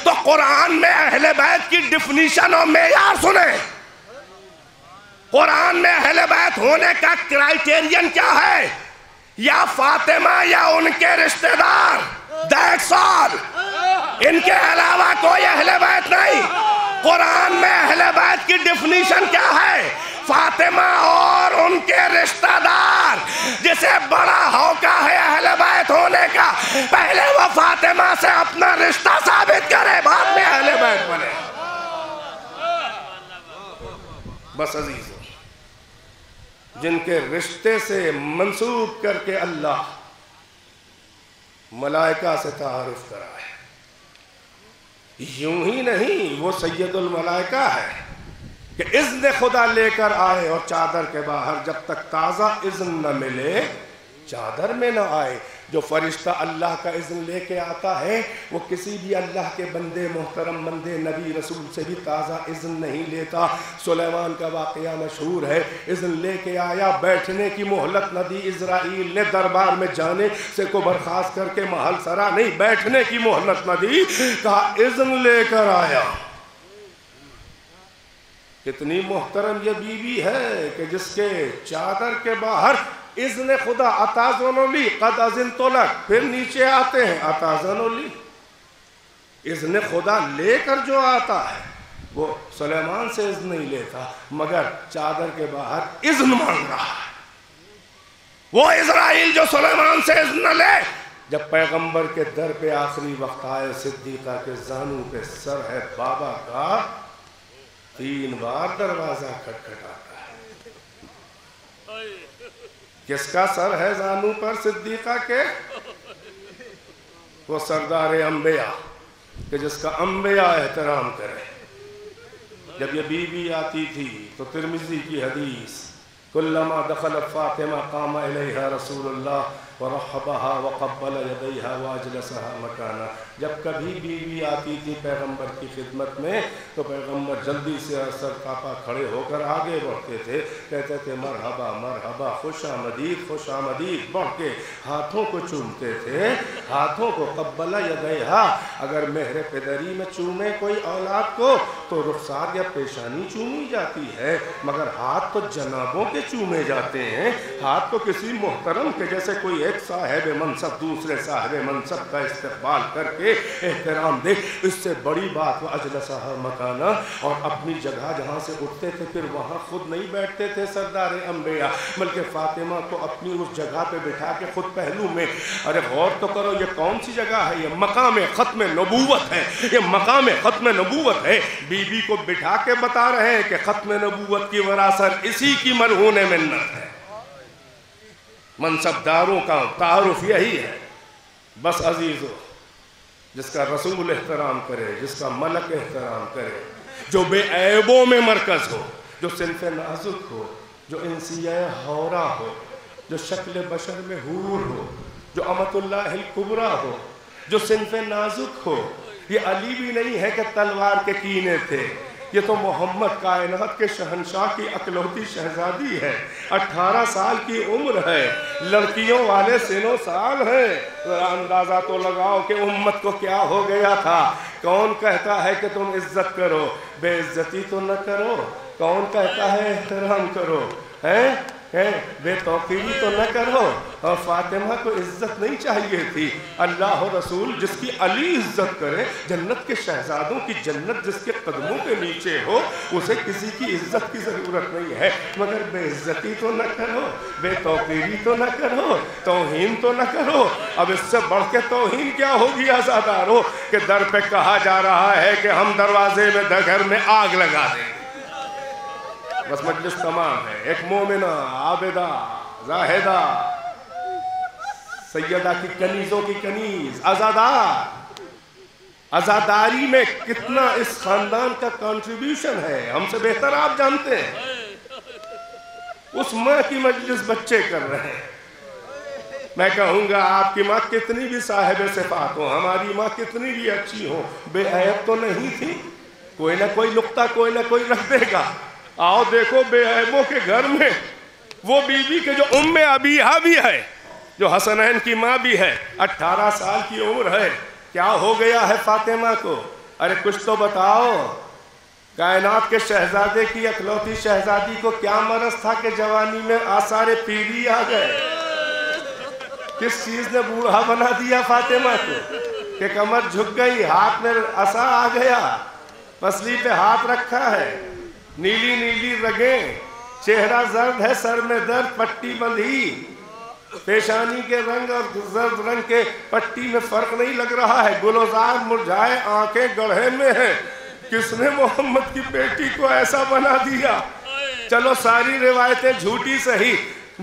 تو قرآن میں اہل بیت کی ڈیفینیشن اور معیار سنیں، قرآن میں اہل بیت ہونے کا کرائیٹیرین کیا ہے؟ یا فاطمہ یا ان کے رشتہ دار، دیٹس آل، ان کے علاوہ کوئی اہل بیت نہیں۔ قرآن میں اہل بیت کی ڈیفینیشن کیا ہے؟ فاطمہ اور ان کے رشتہ دار۔ جسے بڑا ہوکا ہے اہل بیت ہونے کا، پہلے وہ فاطمہ سے اپنا رشتہ ثابت کرے، بعد میں اہل بیت بنے۔ بس عزیزو، جن کے رشتے سے منسوب کر کے اللہ ملائکہ سے تعارف کرائے، یوں ہی نہیں، وہ سید الملائکہ ہے کہ اذن خدا لے کر آئے اور چادر کے باہر جب تک تازہ اذن نہ ملے چادر میں نہ آئے۔ جو فرشتہ اللہ کا اذن لے کے آتا ہے وہ کسی بھی اللہ کے بندے محترم بندے نبی رسول سے بھی تازہ اذن نہیں لیتا۔ سلیمان کا واقعہ مشہور ہے، اذن لے کے آیا، بیٹھنے کی مہلت نہ دی اسرائیل نے، دربار میں جانے سے کو برخاست کر کے محل سرا نہیں، بیٹھنے کی مہلت نہ دی، کہا اذن لے کر آیا۔ کتنی محترم یہ بی بی ہے کہ جس کے چادر کے باہر اذن خدا، اتاذن لی قد اذنت لک، پھر نیچے آتے ہیں اتاذن لی، اذن خدا لے کر جو آتا ہے وہ سلیمان سے اذن نہیں لیتا، مگر چادر کے باہر اذن مانگ رہا ہے۔ وہ اسرائیل جو سلیمان سے اذن نہ لے، جب پیغمبر کے در پہ آخری وقت آئے صدیقہ کے زانوں پہ سر ہے بابا کا، 3 بار دروازہ کھٹکھٹاتا ہے۔ کس کا سر ہے زانوں پر صدیقہ کے؟ وہ سردار انبیاء کہ جس کا انبیاء احترام کرے۔ جب یہ بی بی آتی تھی تو ترمذی کی حدیث، کلما دخلت فاطمہ قام الیہا رسول اللہ ورحبها وقبل یدیہا واجلسها مکانا۔ جب کبھی بیوی آتی تھی پیغمبر کی خدمت میں تو پیغمبر جلدی سے سر کاپا کھڑے ہو کر آگے بڑھتے تھے، کہتے تھے مرحبا مرحبا، خوش آمدید خوش آمدید، بڑھ کے ہاتھوں کو چومتے تھے، ہاتھوں کو۔ قبل یدیہا، اگر مہر پدری میں چومے کوئی اولاد کو تو رخسار یا پیشانی چومی جاتی ہے، مگر ہاتھ تو جنابوں کے چومے جاتے ہیں۔ ہاتھ تو کسی محترم کے، جیسے کوئی ایک صاحب منصب دوسرے صاحب منصب کا استقبال کر کے احترام دے، اس سے بڑی بات۔ وَأَجْلَسَهَا مَكَانًا، اور اپنی جگہ جہاں سے اٹھتے تھے پھر وہاں خود نہیں بیٹھتے تھے سردار انبیاء، بلکہ فاطمہ کو اپنی اس جگہ پہ بٹھا کے خود پہلو میں۔ ارے غور تو کرو، یہ کون سی جگہ ہے؟ یہ مقام ختم نبوت ہے، یہ مقام ختم نبوت ہے۔ بی بی کو بٹھا کے بتا رہے ہیں کہ ختم نبوت کی وراثت اسی کی مرہون منت ہے۔ منصب داروں کا تعارف یہی ہے۔ بس عزیزو، جس کا رسول احترام کرے، جس کا ملک احترام کرے، جو بے عیبوں میں مرکز ہو، جو صنف نازک ہو، جو انسیہ حورا ہو، جو شکل بشر میں حور ہو، جو امت اللہ الکبریٰ ہو، جو صنف نازک ہو۔ یہ علی بھی نہیں ہے کہ تلوار کے کینے تھے، یہ تو محمد کائنات کے شہنشاہ کی اکلوتی شہزادی ہے۔ 18 سال کی عمر ہے، لڑکیوں والے سنو سال ہیں۔ ذرا اندازہ تو لگاؤ کہ امت کو کیا ہو گیا تھا۔ کون کہتا ہے کہ تم عزت کرو؟ بے عزتی تو نہ کرو۔ کون کہتا ہے احترام کرو؟ بے توقیری تو نہ کرو۔ اور فاطمہ کو عزت نہیں چاہیے تھی۔ اللہ و رسول جس کی علی عزت کرے، جنت کے شہزادوں کی جنت جس کے قدموں کے نیچے ہو، اسے کسی کی عزت کی ضرورت نہیں ہے، مگر بے عزتی تو نہ کرو، بے توقیری تو نہ کرو، توہین تو نہ کرو۔ اب اس سے بڑھ کے توہین کیا ہوگی عزادارو کہ در پہ کہا جا رہا ہے کہ ہم دروازے میں گھر میں آگ لگا دیں۔ بس مجلس تمام ہے۔ ایک مومنہ، عابدہ، زاہدہ، سیدہ کی کنیزوں کی کنیز، عزادار۔ عزاداری میں کتنا اس خاندان کا کنٹریبیوشن ہے، ہم سے بہتر آپ جانتے ہیں۔ اس ماں کی مجلس بچے کر رہے ہیں۔ میں کہوں گا آپ کی ماں کتنی بھی صاحب صفات ہو، ہماری ماں کتنی بھی اچھی ہو، بے عیب تو نہیں تھی۔ کوئی نہ کوئی نقطہ کوئی نہ کوئی رکھ دے گا۔ آؤ دیکھو بے عیبوں کے گھر میں وہ بی بی کے جو ام ابیہا بھی ہے، جو حسنین کی ماں بھی ہے، 18 سال کی عمر ہے۔ کیا ہو گیا ہے فاطمہ کو؟ ارے کچھ تو بتاؤ۔ کائنات کے شہزادے کی اکلوتی شہزادی کو کیا مرض تھا کہ جوانی میں آثار پیری آ گئے؟ کس چیز نے بوڑھا بنا دیا فاطمہ کو کہ کمر جھک گئی، ہاتھ میں عصا آ گیا، پسلی پہ ہاتھ رکھا ہے، نیلی نیلی رگیں، چہرہ زرد ہے، سر میں درد، پٹی بندھی، پیشانی کے رنگ اور زرد رنگ کے پٹی میں فرق نہیں لگ رہا ہے، گلوزار مرجھائے، آنکھیں گڑھے میں ہیں۔ کس نے محمد کی بیٹی کو ایسا بنا دیا؟ چلو ساری روایتیں جھوٹی صحیح،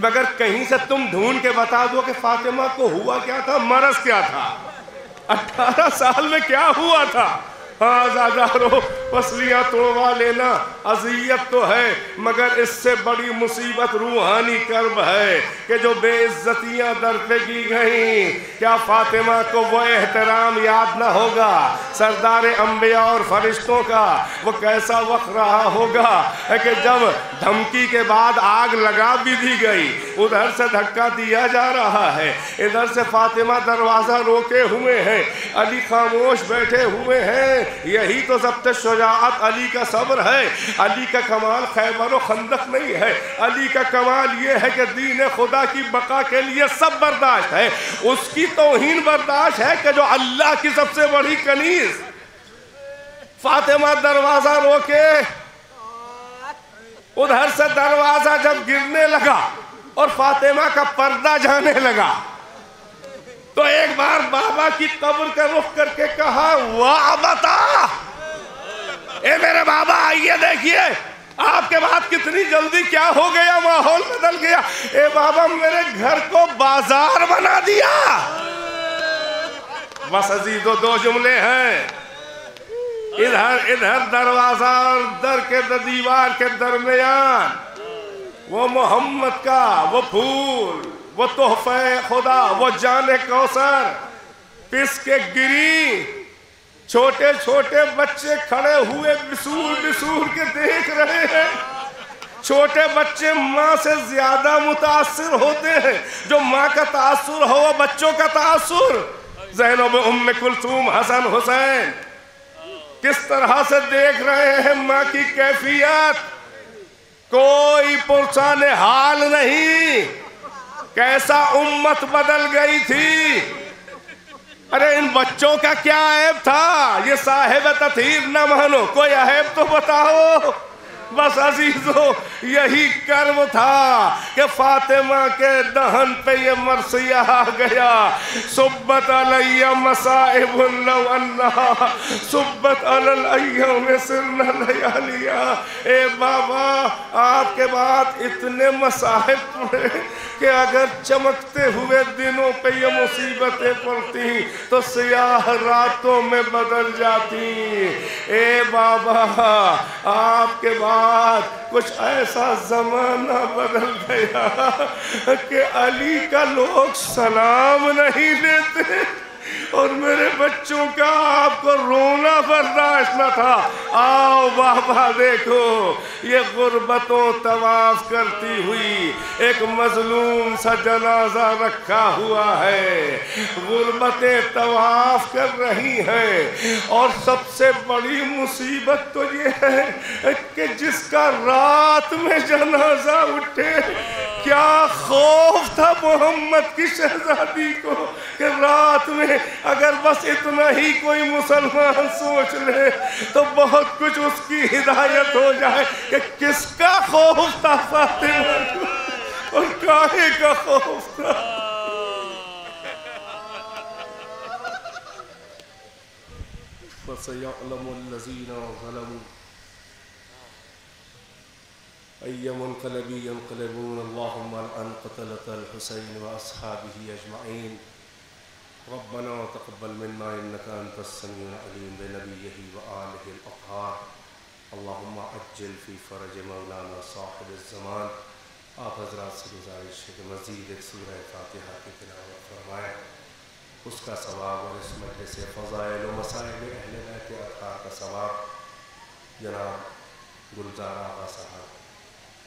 مگر کہیں سے تم ڈھونڈ کے بتا دو کہ فاطمہ کو ہوا کیا تھا، مرض کیا تھا، 18 سال میں کیا ہوا تھا۔ ہاں زادارو، پسلیاں توڑوا لینا اذیت تو ہے، مگر اس سے بڑی مصیبت روحانی کرب ہے کہ جو بے عزتیاں در پہ کی گئیں، کیا فاطمہ کو وہ احترام یاد نہ ہوگا سردار انبیاء اور فرشتوں کا؟ وہ کیسا وقت رہا ہوگا کہ جب دھمکی کے بعد آگ لگا بھی دی گئی، ادھر سے دھکا دیا جا رہا ہے، ادھر سے فاطمہ دروازہ روکے ہوئے ہیں، علی خاموش بیٹھے ہوئے ہیں۔ یہی تو ضبط شجاعت علی کا صبر ہے۔ علی کا کمال خیبر و خندق نہیں ہے، علی کا کمال یہ ہے کہ دین خدا کی بقا کے لیے سب برداشت ہے۔ اس کی توہین برداشت ہے کہ جو اللہ کی سب سے بڑی کنیز فاطمہ دروازہ روکے، ادھر سے دروازہ جب گرنے لگا اور فاطمہ کا پردہ جانے لگا، تو ایک بار بابا کی قبر کا رخ کر کے کہا واہ بتا، اے میرے بابا آئیے دیکھیے آپ کے بعد کتنی جلدی کیا ہو گیا، ماحول بدل گیا. اے بابا میرے گھر کو بازار بنا دیا. بس عزیز دو جملے ہیں، ادھر دروازہ اور در کے دیوار کے درمیان وہ محمد کا وہ پھول، وہ تحفہ خدا، وہ جان کوثر پس کے گری. چھوٹے چھوٹے بچے کھڑے ہوئے بسور کے دیکھ رہے ہیں. چھوٹے بچے ماں سے زیادہ متاثر ہوتے ہیں. جو ماں کا تاثر ہو وہ بچوں کا تاثر. زینب ام کلثوم، حسن حسین کس طرح سے دیکھ رہے ہیں ماں کی کیفیت. کوئی پرسان حال نہیں، کیسا امت بدل گئی تھی. ارے ان بچوں کا کیا عیب تھا؟ یہ صاحب تطہیر نہ مانو، کوئی عیب تو بتاؤ. بس عزیزو یہی کرم تھا کہ فاطمہ کے دہن پہ یہ مرثیہ آ گیا. صبت علی مصائب لو انہا صبت علی الایام سرنا لیالیا. اے بابا آپ کے بعد اتنے مصائب پڑے کہ اگر چمکتے ہوئے دنوں پہ یہ مصیبتیں پڑتی تو سیاہ راتوں میں بدل جاتی. اے بابا آپ کے بعد کچھ ایسا زمانہ بدل گیا کہ علی کا لوگ سلام نہیں لیتے اور میرے بچوں کا آپ کو رونا برداشت نہ تھا. آؤ بابا دیکھو یہ غربتوں طواف کرتی ہوئی ایک مظلوم سا جنازہ رکھا ہوا ہے. غربتیں طواف کر رہی ہیں اور سب سے بڑی مصیبت تو یہ ہے کہ جس کا رات میں جنازہ اٹھے. کیا خوف تھا محمد کی شہزادی کو کہ رات میں اگر بس اتنا ہی کوئی مسلمان سوچ لے تو بہت کچھ اس کی ہدایت ہو جائے. کہ کس کا خوف تھا فاطمہ کو اور کاہے کا خوف تھا. فَسَيَعْلَمُ الَّذِينَ ظَلَمُوا أَيَّ مُنْقَلَبٍ يَنْقَلِبُونَ اللَّهُمَّ الْآنَ قَتَلَةَ الْحُسَيْنِ وَأَصْحَابِهِ أَجْمَعِينَ. ربنا تقبل منا إنك أنت السميع العليم بنبيه وآله الأطهار. اللهم عجل في فرج مولانا صاحب الزمان. آپ حضرات سے گزارش ہے کہ مزید ایک سورہ فاتحہ کی تلاوت فرمائیں. اس کا ثواب اور اس مجلس سے فضائل و مسائل اہل بیت اطہار کا ثواب جناب گلزار آغا صاحب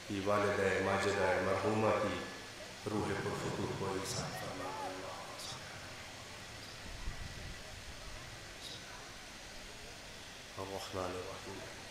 کی والدہ ماجدہ مرحومہ کی روح پرفتور کو ایسان فرمائیں. الرحمن الرحیم.